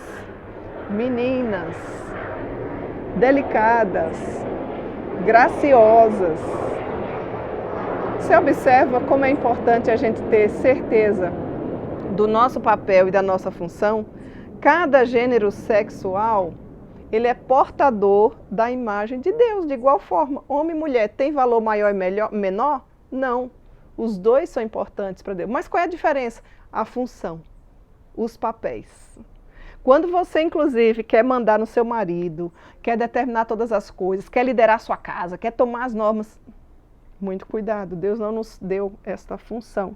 meninas, delicadas, graciosas. Você observa como é importante a gente ter certeza do nosso papel e da nossa função? Cada gênero sexual, ele é portador da imagem de Deus, de igual forma. Homem e mulher tem valor maior e menor? Não. Os dois são importantes para Deus. Mas qual é a diferença? A função, os papéis. Quando você, inclusive, quer mandar no seu marido, quer determinar todas as coisas, quer liderar a sua casa, quer tomar as normas, muito cuidado, Deus não nos deu esta função.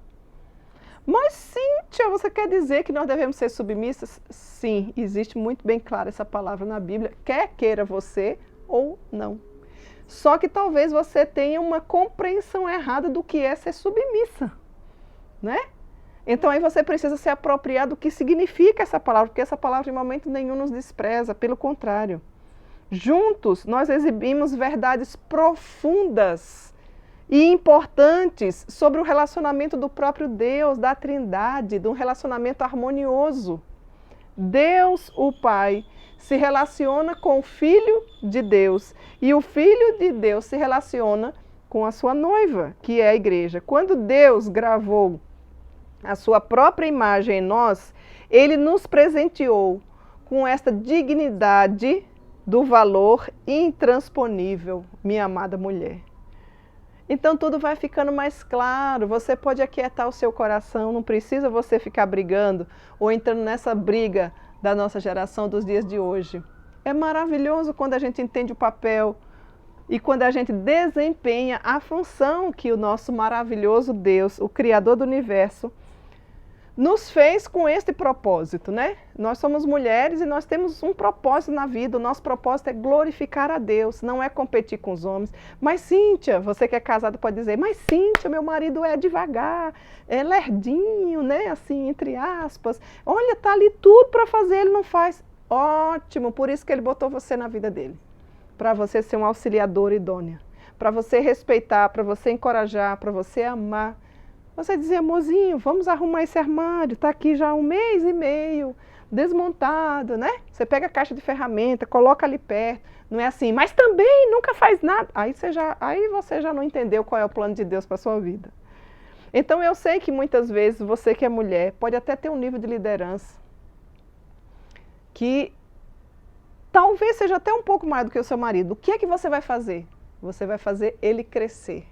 Mas, Cíntia, você quer dizer que nós devemos ser submissas? Sim, existe muito bem clara essa palavra na Bíblia, quer queira você ou não. Só que talvez você tenha uma compreensão errada do que é ser submissa, né? Então aí você precisa se apropriar do que significa essa palavra, porque essa palavra em momento nenhum nos despreza, pelo contrário. Juntos nós exibimos verdades profundas e importantes sobre o relacionamento do próprio Deus, da Trindade, de um relacionamento harmonioso. Deus, o Pai, se relaciona com o Filho de Deus e o Filho de Deus se relaciona com a sua noiva, que é a igreja. Quando Deus gravou a sua própria imagem em nós, Ele nos presenteou com esta dignidade do valor intransponível, minha amada mulher. Então tudo vai ficando mais claro, você pode aquietar o seu coração, não precisa você ficar brigando ou entrando nessa briga da nossa geração dos dias de hoje. É maravilhoso quando a gente entende o papel e quando a gente desempenha a função que o nosso maravilhoso Deus, o Criador do Universo, nos fez com este propósito, né? Nós somos mulheres e nós temos um propósito na vida. O nosso propósito é glorificar a Deus, não é competir com os homens. Mas Cíntia, você que é casada pode dizer, mas Cíntia, meu marido é devagar, é lerdinho, né? Assim, entre aspas. Olha, tá ali tudo para fazer, ele não faz. Ótimo, por isso que ele botou você na vida dele. Para você ser uma auxiliadora idônea. para você respeitar, para você encorajar, para você amar. Você dizia, amorzinho, vamos arrumar esse armário, está aqui já há 1 mês e meio, desmontado, né? Você pega a caixa de ferramenta, coloca ali perto, não é assim, mas também nunca faz nada. Aí você já não entendeu qual é o plano de Deus para a sua vida. Então eu sei que muitas vezes você que é mulher pode até ter um nível de liderança que talvez seja até um pouco mais do que o seu marido. O que é que você vai fazer? Você vai fazer ele crescer.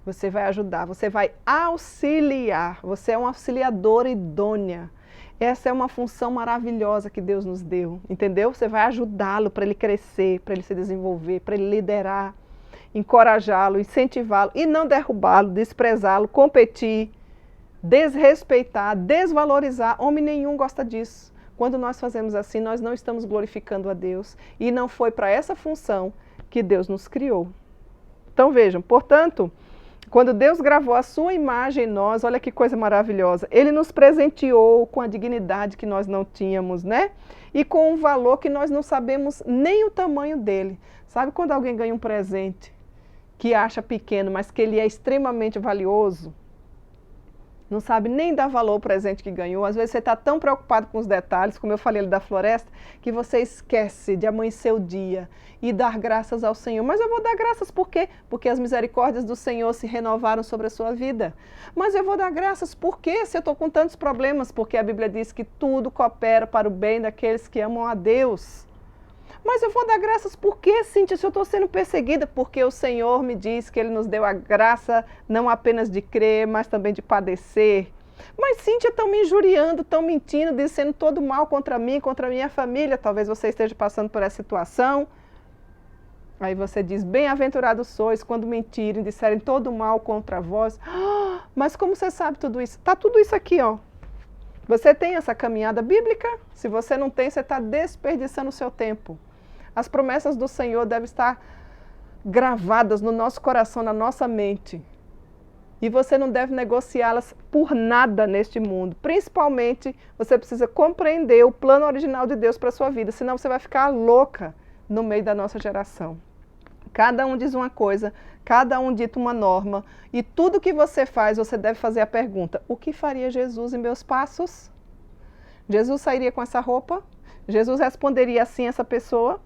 Você vai ajudar, você vai auxiliar. Você é uma auxiliadora idônea. Essa é uma função maravilhosa que Deus nos deu, entendeu? Você vai ajudá-lo para ele crescer, para ele se desenvolver, para ele liderar, encorajá-lo, incentivá-lo e não derrubá-lo, desprezá-lo, competir, desrespeitar, desvalorizar. Homem nenhum gosta disso. Quando nós fazemos assim, nós não estamos glorificando a Deus e não foi para essa função que Deus nos criou. Então vejam, portanto, quando Deus gravou a sua imagem em nós, olha que coisa maravilhosa, Ele nos presenteou com a dignidade que nós não tínhamos, né? E com um valor que nós não sabemos nem o tamanho dele. Sabe quando alguém ganha um presente que acha pequeno, mas que ele é extremamente valioso? Não sabe nem dar valor ao presente que ganhou. Às vezes você está tão preocupado com os detalhes, como eu falei ali da floresta, que você esquece de amanhecer o dia e dar graças ao Senhor. Mas eu vou dar graças por quê? Porque as misericórdias do Senhor se renovaram sobre a sua vida. Mas eu vou dar graças por quê? Se eu estou com tantos problemas, porque a Bíblia diz que tudo coopera para o bem daqueles que amam a Deus. Mas eu vou dar graças por quê, Cíntia, se eu estou sendo perseguida? Porque o Senhor me diz que Ele nos deu a graça não apenas de crer, mas também de padecer. Mas, Cíntia, estão me injuriando, estão mentindo, dizendo todo mal contra mim, contra a minha família. Talvez você esteja passando por essa situação. Aí você diz, bem-aventurados sois quando mentirem, disserem todo mal contra vós. Ah, mas como você sabe tudo isso? Está tudo isso aqui, ó. Você tem essa caminhada bíblica? Se você não tem, você está desperdiçando o seu tempo. As promessas do Senhor devem estar gravadas no nosso coração, na nossa mente. E você não deve negociá-las por nada neste mundo. Principalmente, você precisa compreender o plano original de Deus para a sua vida, senão você vai ficar louca no meio da nossa geração. Cada um diz uma coisa, cada um dita uma norma, e tudo que você faz, você deve fazer a pergunta, o que faria Jesus em meus passos? Jesus sairia com essa roupa? Jesus responderia assim a essa pessoa?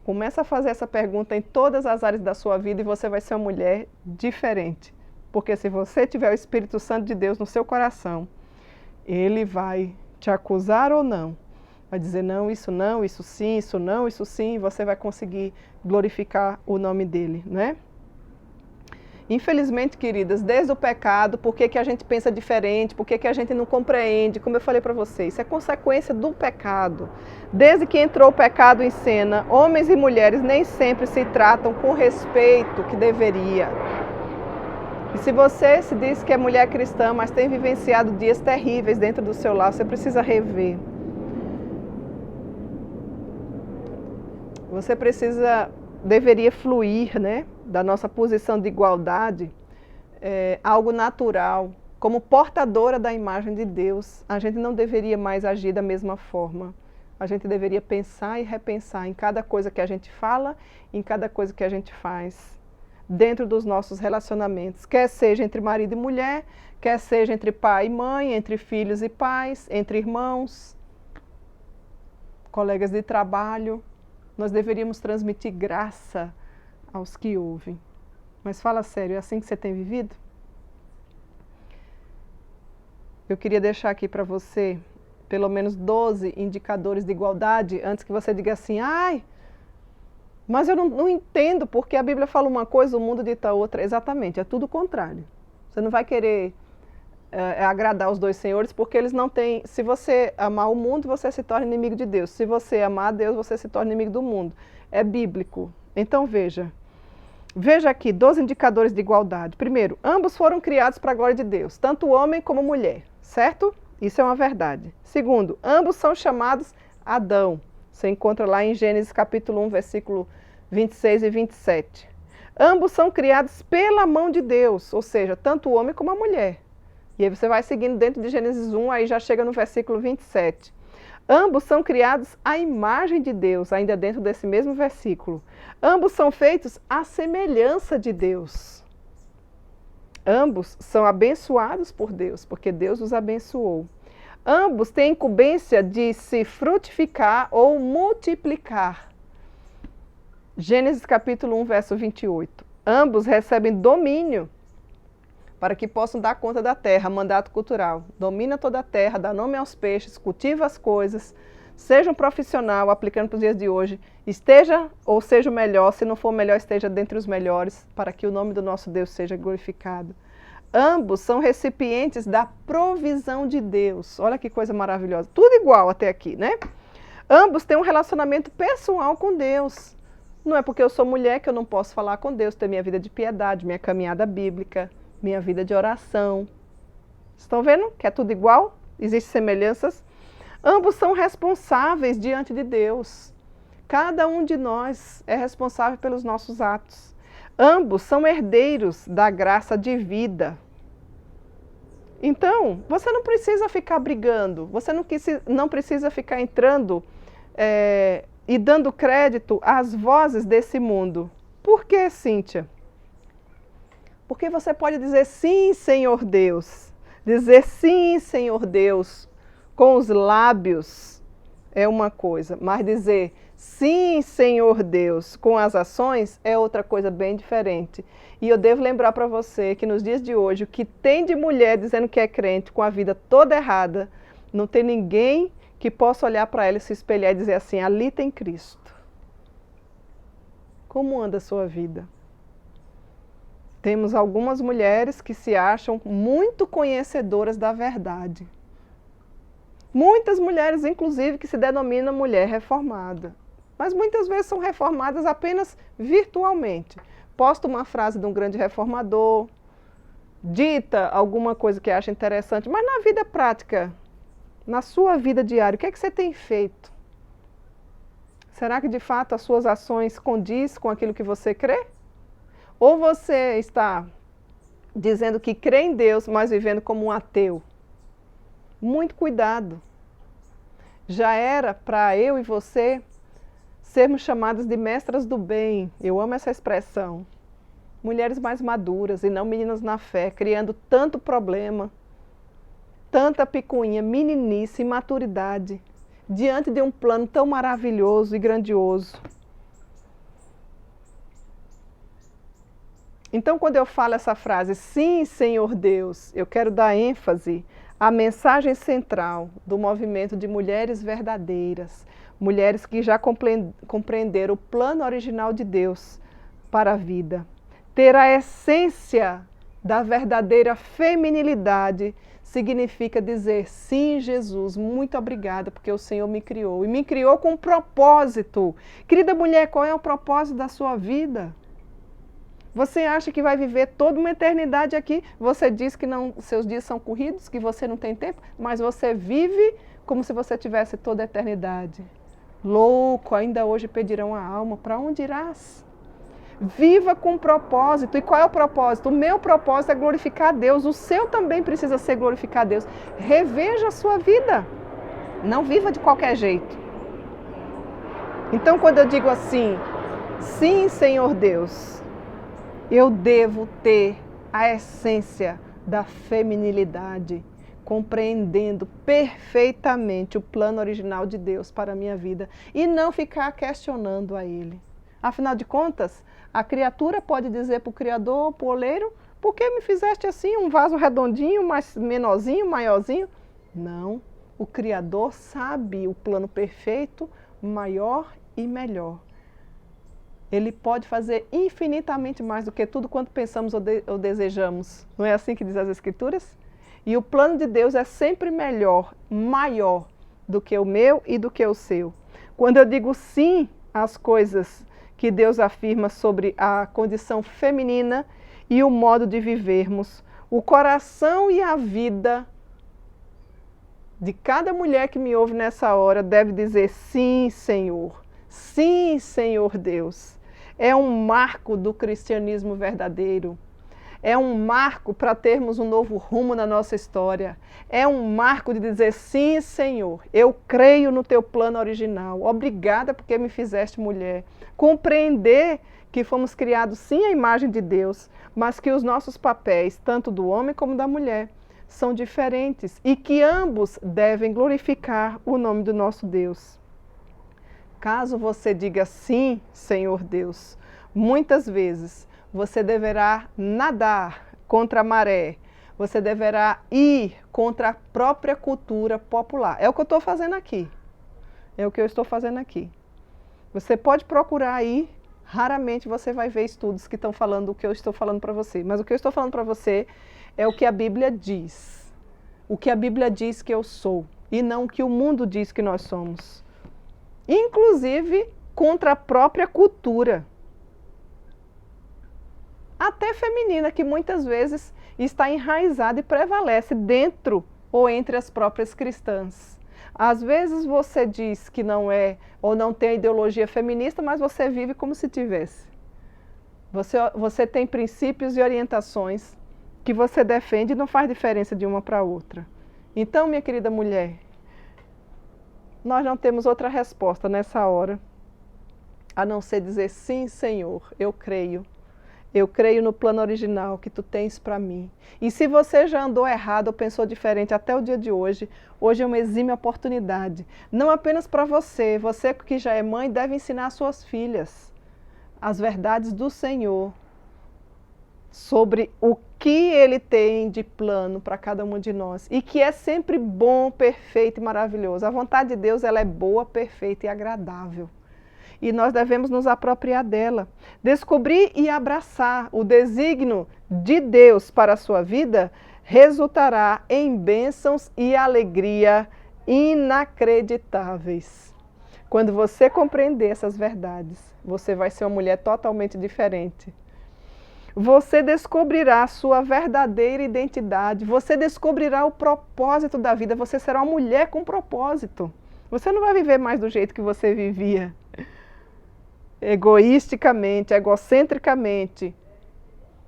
Começa a fazer essa pergunta em todas as áreas da sua vida e você vai ser uma mulher diferente. Porque se você tiver o Espírito Santo de Deus no seu coração, Ele vai te acusar ou não. Vai dizer não, isso sim, isso não, isso sim, e você vai conseguir glorificar o nome dEle, né? Infelizmente, queridas, desde o pecado, por que a gente pensa diferente, por que a gente não compreende, como eu falei para vocês, isso é consequência do pecado. Desde que entrou o pecado em cena, homens e mulheres nem sempre se tratam com o respeito que deveria. E se você se diz que é mulher cristã, mas tem vivenciado dias terríveis dentro do seu lar, você precisa rever. Você deveria fluir, né, da nossa posição de igualdade, algo natural, como portadora da imagem de Deus. A gente não deveria mais agir da mesma forma. A gente deveria pensar e repensar em cada coisa que a gente fala, em cada coisa que a gente faz, dentro dos nossos relacionamentos, quer seja entre marido e mulher, quer seja entre pai e mãe, entre filhos e pais, entre irmãos, colegas de trabalho. Nós deveríamos transmitir graça aos que ouvem. Mas fala sério, é assim que você tem vivido? Eu queria deixar aqui para você pelo menos 12 indicadores de igualdade, antes que você diga assim, ai, mas eu não entendo, porque a Bíblia fala uma coisa, o mundo dita outra. Exatamente, é tudo o contrário. Você não vai querer agradar os dois senhores, porque eles não têm... Se você amar o mundo, você se torna inimigo de Deus. Se você amar a Deus, você se torna inimigo do mundo. É bíblico. Então veja aqui, 12 indicadores de igualdade. Primeiro, ambos foram criados para a glória de Deus, tanto o homem como a mulher, certo? Isso é uma verdade. Segundo, ambos são chamados Adão. Você encontra lá em Gênesis capítulo 1, versículo 26 e 27. Ambos são criados pela mão de Deus, ou seja, tanto o homem como a mulher. E aí você vai seguindo dentro de Gênesis 1, aí já chega no versículo 27. Ambos são criados à imagem de Deus, ainda dentro desse mesmo versículo. Ambos são feitos à semelhança de Deus. Ambos são abençoados por Deus, porque Deus os abençoou. Ambos têm incumbência de se frutificar ou multiplicar. Gênesis capítulo 1, verso 28. Ambos recebem domínio para que possam dar conta da terra, mandato cultural. Domina toda a terra, dá nome aos peixes, cultiva as coisas, seja um profissional, aplicando para os dias de hoje, esteja ou seja o melhor, se não for o melhor, esteja dentre os melhores, para que o nome do nosso Deus seja glorificado. Ambos são recipientes da provisão de Deus. Olha que coisa maravilhosa. Tudo igual até aqui, né? Ambos têm um relacionamento pessoal com Deus. Não é porque eu sou mulher que eu não posso falar com Deus, ter minha vida de piedade, minha caminhada bíblica, minha vida de oração. Estão vendo que é tudo igual? Existem semelhanças? Ambos são responsáveis diante de Deus. Cada um de nós é responsável pelos nossos atos. Ambos são herdeiros da graça de vida. Então, você não precisa ficar brigando, você não precisa ficar entrando e dando crédito às vozes desse mundo. Por que, Cíntia? Porque você pode dizer sim, Senhor Deus. Dizer sim, Senhor Deus, com os lábios é uma coisa, mas dizer sim, Senhor Deus, com as ações é outra coisa bem diferente. E eu devo lembrar para você que nos dias de hoje, o que tem de mulher dizendo que é crente com a vida toda errada, não tem ninguém que possa olhar para ela e se espelhar e dizer assim, ali tem Cristo. Como anda a sua vida? Temos algumas mulheres que se acham muito conhecedoras da verdade. Muitas mulheres, inclusive, que se denominam mulher reformada. Mas muitas vezes são reformadas apenas virtualmente. Posta uma frase de um grande reformador, dita alguma coisa que acha interessante, mas na vida prática, na sua vida diária, o que é que você tem feito? Será que de fato as suas ações condiz com aquilo que você crê? Ou você está dizendo que crê em Deus, mas vivendo como um ateu? Muito cuidado. Já era para eu e você sermos chamadas de mestras do bem. Eu amo essa expressão. Mulheres mais maduras e não meninas na fé, criando tanto problema, tanta picuinha, meninice, imaturidade, diante de um plano tão maravilhoso e grandioso. Então, quando eu falo essa frase, sim, Senhor Deus, eu quero dar ênfase à mensagem central do movimento de mulheres verdadeiras, mulheres que já compreenderam o plano original de Deus para a vida. Ter a essência da verdadeira feminilidade significa dizer, sim, Jesus, muito obrigada, porque o Senhor me criou. E me criou com um propósito. Querida mulher, qual é o propósito da sua vida? Você acha que vai viver toda uma eternidade aqui? Você diz que não, seus dias são corridos, que você não tem tempo, mas você vive como se você tivesse toda a eternidade. Louco, ainda hoje pedirão a alma, para onde irás? Viva com propósito. E qual é o propósito? O meu propósito é glorificar a Deus. O seu também precisa ser glorificar a Deus. Reveja a sua vida. Não viva de qualquer jeito. Então, quando eu digo assim, sim, Senhor Deus, eu devo ter a essência da feminilidade, compreendendo perfeitamente o plano original de Deus para a minha vida e não ficar questionando a Ele. Afinal de contas, a criatura pode dizer para o Criador, para o oleiro, por que me fizeste assim, um vaso redondinho, mais menorzinho, maiorzinho? Não, o Criador sabe o plano perfeito, maior e melhor. Ele pode fazer infinitamente mais do que tudo quanto pensamos ou desejamos. Não é assim que diz as Escrituras? E o plano de Deus é sempre melhor, maior do que o meu e do que o seu. Quando eu digo sim às coisas que Deus afirma sobre a condição feminina e o modo de vivermos, o coração e a vida de cada mulher que me ouve nessa hora deve dizer sim, Senhor. Sim, Senhor Deus. É um marco do cristianismo verdadeiro. É um marco para termos um novo rumo na nossa história. É um marco de dizer, sim, Senhor, eu creio no teu plano original. Obrigada porque me fizeste mulher. Compreender que fomos criados sim à imagem de Deus, mas que os nossos papéis, tanto do homem como da mulher, são diferentes e que ambos devem glorificar o nome do nosso Deus. Caso você diga sim, Senhor Deus, muitas vezes você deverá nadar contra a maré, você deverá ir contra a própria cultura popular. É o que eu estou fazendo aqui. É o que eu estou fazendo aqui. Você pode procurar aí, raramente você vai ver estudos que estão falando o que eu estou falando para você. Mas o que eu estou falando para você é o que a Bíblia diz. O que a Bíblia diz que eu sou e não o que o mundo diz que nós somos. Inclusive contra a própria cultura. Até feminina, que muitas vezes está enraizada e prevalece dentro ou entre as próprias cristãs. Às vezes você diz que não é ou não tem a ideologia feminista, mas você vive como se tivesse. Você tem princípios e orientações que você defende e não faz diferença de uma para outra. Então, minha querida mulher, nós não temos outra resposta nessa hora, a não ser dizer, sim, Senhor, eu creio. Eu creio no plano original que tu tens para mim. E se você já andou errado ou pensou diferente até o dia de hoje, hoje é uma exímia oportunidade. Não apenas para você, você que já é mãe deve ensinar às suas filhas as verdades do Senhor sobre o que Ele tem de plano para cada um de nós. E que é sempre bom, perfeito e maravilhoso. A vontade de Deus ela é boa, perfeita e agradável. E nós devemos nos apropriar dela. Descobrir e abraçar o desígnio de Deus para a sua vida resultará em bênçãos e alegria inacreditáveis. Quando você compreender essas verdades, você vai ser uma mulher totalmente diferente. Você descobrirá a sua verdadeira identidade, você descobrirá o propósito da vida, você será uma mulher com propósito. Você não vai viver mais do jeito que você vivia. Egoisticamente, egocentricamente,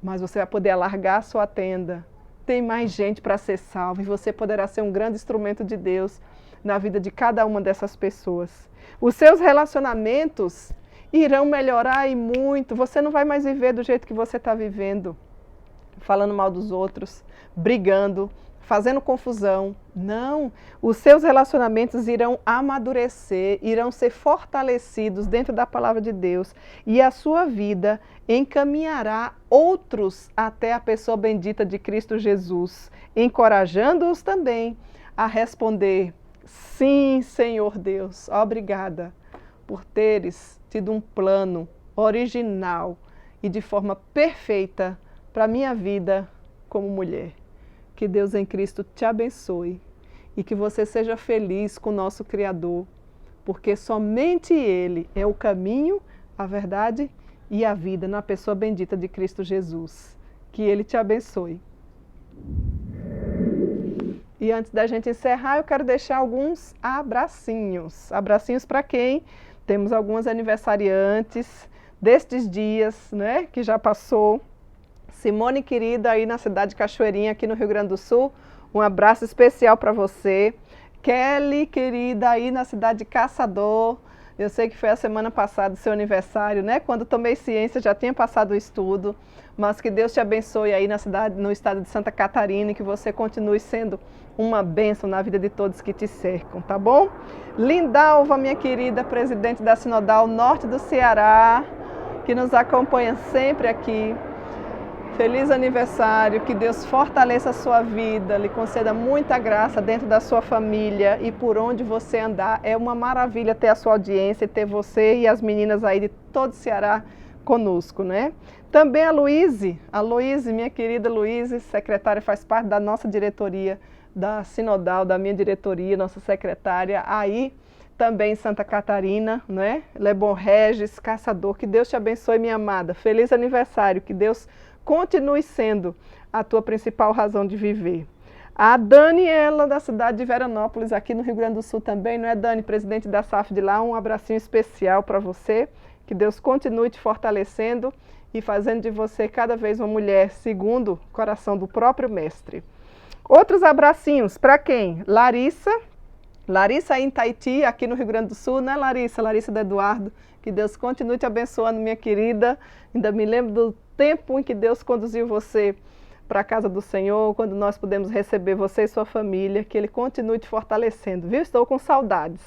mas você vai poder alargar a sua tenda. Tem mais gente para ser salva e você poderá ser um grande instrumento de Deus na vida de cada uma dessas pessoas. Os seus relacionamentos irão melhorar e muito. Você não vai mais viver do jeito que você está vivendo, falando mal dos outros, brigando, fazendo confusão. Não, os seus relacionamentos irão amadurecer, irão ser fortalecidos dentro da palavra de Deus e a sua vida encaminhará outros até a pessoa bendita de Cristo Jesus, encorajando-os também a responder, sim, Senhor Deus, obrigada por teres tido um plano original e de forma perfeita para a minha vida como mulher. Que Deus em Cristo te abençoe e que você seja feliz com o nosso Criador, porque somente Ele é o caminho, a verdade e a vida na pessoa bendita de Cristo Jesus. Que Ele te abençoe. E antes da gente encerrar, eu quero deixar alguns abracinhos. Abracinhos para quem? Temos algumas aniversariantes destes dias, né, que já passou. Simone querida aí na cidade de Cachoeirinha, aqui no Rio Grande do Sul, um abraço especial para você. Kelly querida aí na cidade de Caçador, eu sei que foi a semana passada o seu aniversário, né? Quando tomei ciência já tinha passado o estudo, mas que Deus te abençoe aí na cidade, no estado de Santa Catarina e que você continue sendo uma bênção na vida de todos que te cercam, tá bom? Lindalva, minha querida, presidente da Sinodal Norte do Ceará, que nos acompanha sempre aqui. Feliz aniversário, que Deus fortaleça a sua vida, lhe conceda muita graça dentro da sua família e por onde você andar. É uma maravilha ter a sua audiência e ter você e as meninas aí de todo o Ceará conosco, né? Também a Luíse, minha querida Luíse, secretária, faz parte da nossa diretoria, da Sinodal, da minha diretoria, nossa secretária, aí também em Santa Catarina, né? Lebon Regis, Caçador, que Deus te abençoe, minha amada. Feliz aniversário, que Deus continue sendo a tua principal razão de viver. A Daniela, da cidade de Veranópolis, aqui no Rio Grande do Sul também, não é, Dani? Presidente da SAF de lá, um abracinho especial para você. Que Deus continue te fortalecendo e fazendo de você cada vez uma mulher segundo o coração do próprio Mestre. Outros abracinhos, para quem? Larissa aí em Taiti, aqui no Rio Grande do Sul, né, Larissa? Larissa do Eduardo, que Deus continue te abençoando, minha querida. Ainda me lembro do tempo em que Deus conduziu você para a casa do Senhor, quando nós pudemos receber você e sua família, que Ele continue te fortalecendo, viu? Estou com saudades.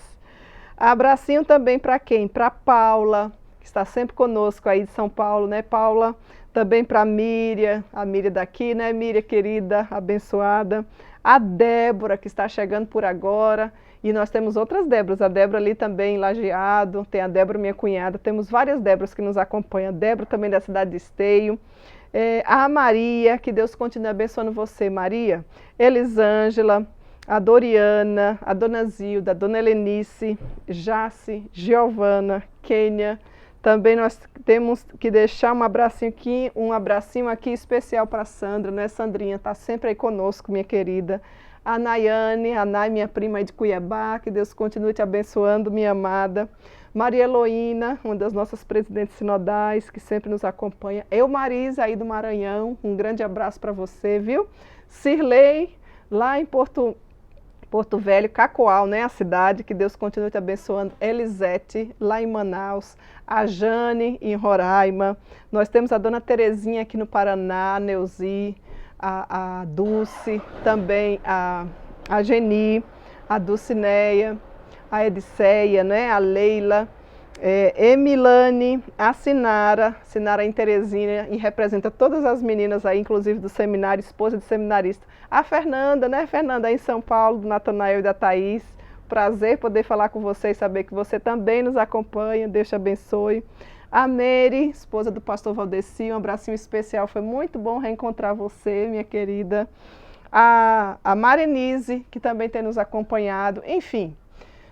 Abracinho também para quem? Para Paula, que está sempre conosco aí de São Paulo, né, Paula? Também para a Miriam daqui, né, Miriam querida, abençoada. A Débora, que está chegando por agora. E nós temos outras Déboras, a Débora ali também em Lajeado, tem a Débora, minha cunhada, temos várias Déboras que nos acompanham, a Débora também da cidade de Esteio. A Maria, que Deus continue abençoando você, Maria. Elisângela, a Doriana, a Dona Zilda, a Dona Helenice, Jace, Giovana, Kênia. Também nós temos que deixar um abracinho aqui especial para a Sandra, né, Sandrinha? Está sempre aí conosco, minha querida. A Nayane, minha prima aí de Cuiabá, que Deus continue te abençoando, minha amada. Maria Heloína, uma das nossas presidentes sinodais, que sempre nos acompanha. Marisa, aí do Maranhão, um grande abraço para você, viu? Cirlei, lá em Porto Velho, Cacoal, né, a cidade, que Deus continue te abençoando. Elisete, lá em Manaus. A Jane, em Roraima. Nós temos a Dona Terezinha aqui no Paraná, a Neuzi, a Dulce, também a Geni, a Dulcineia, a Ediceia, né, a Leila, Emilane, a Sinara em Terezinha, e representa todas as meninas aí, inclusive do seminário, esposa de seminarista. A Fernanda, né, Fernanda, aí em São Paulo, do Natanael e da Thaís. Prazer poder falar com você e saber que você também nos acompanha, Deus te abençoe. A Mary, esposa do pastor Valdeci, um abracinho especial, foi muito bom reencontrar você, minha querida. A Marenise, que também tem nos acompanhado, enfim.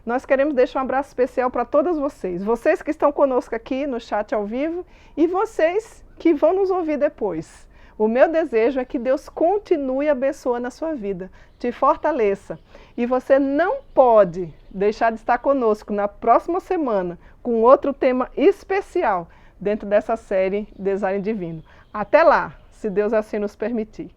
Nós queremos deixar um abraço especial para todas vocês que estão conosco aqui no chat ao vivo e vocês que vão nos ouvir depois. O meu desejo é que Deus continue abençoando a sua vida, te fortaleça. E você não pode deixar de estar conosco na próxima semana com outro tema especial dentro dessa série Design Divino. Até lá, se Deus assim nos permitir.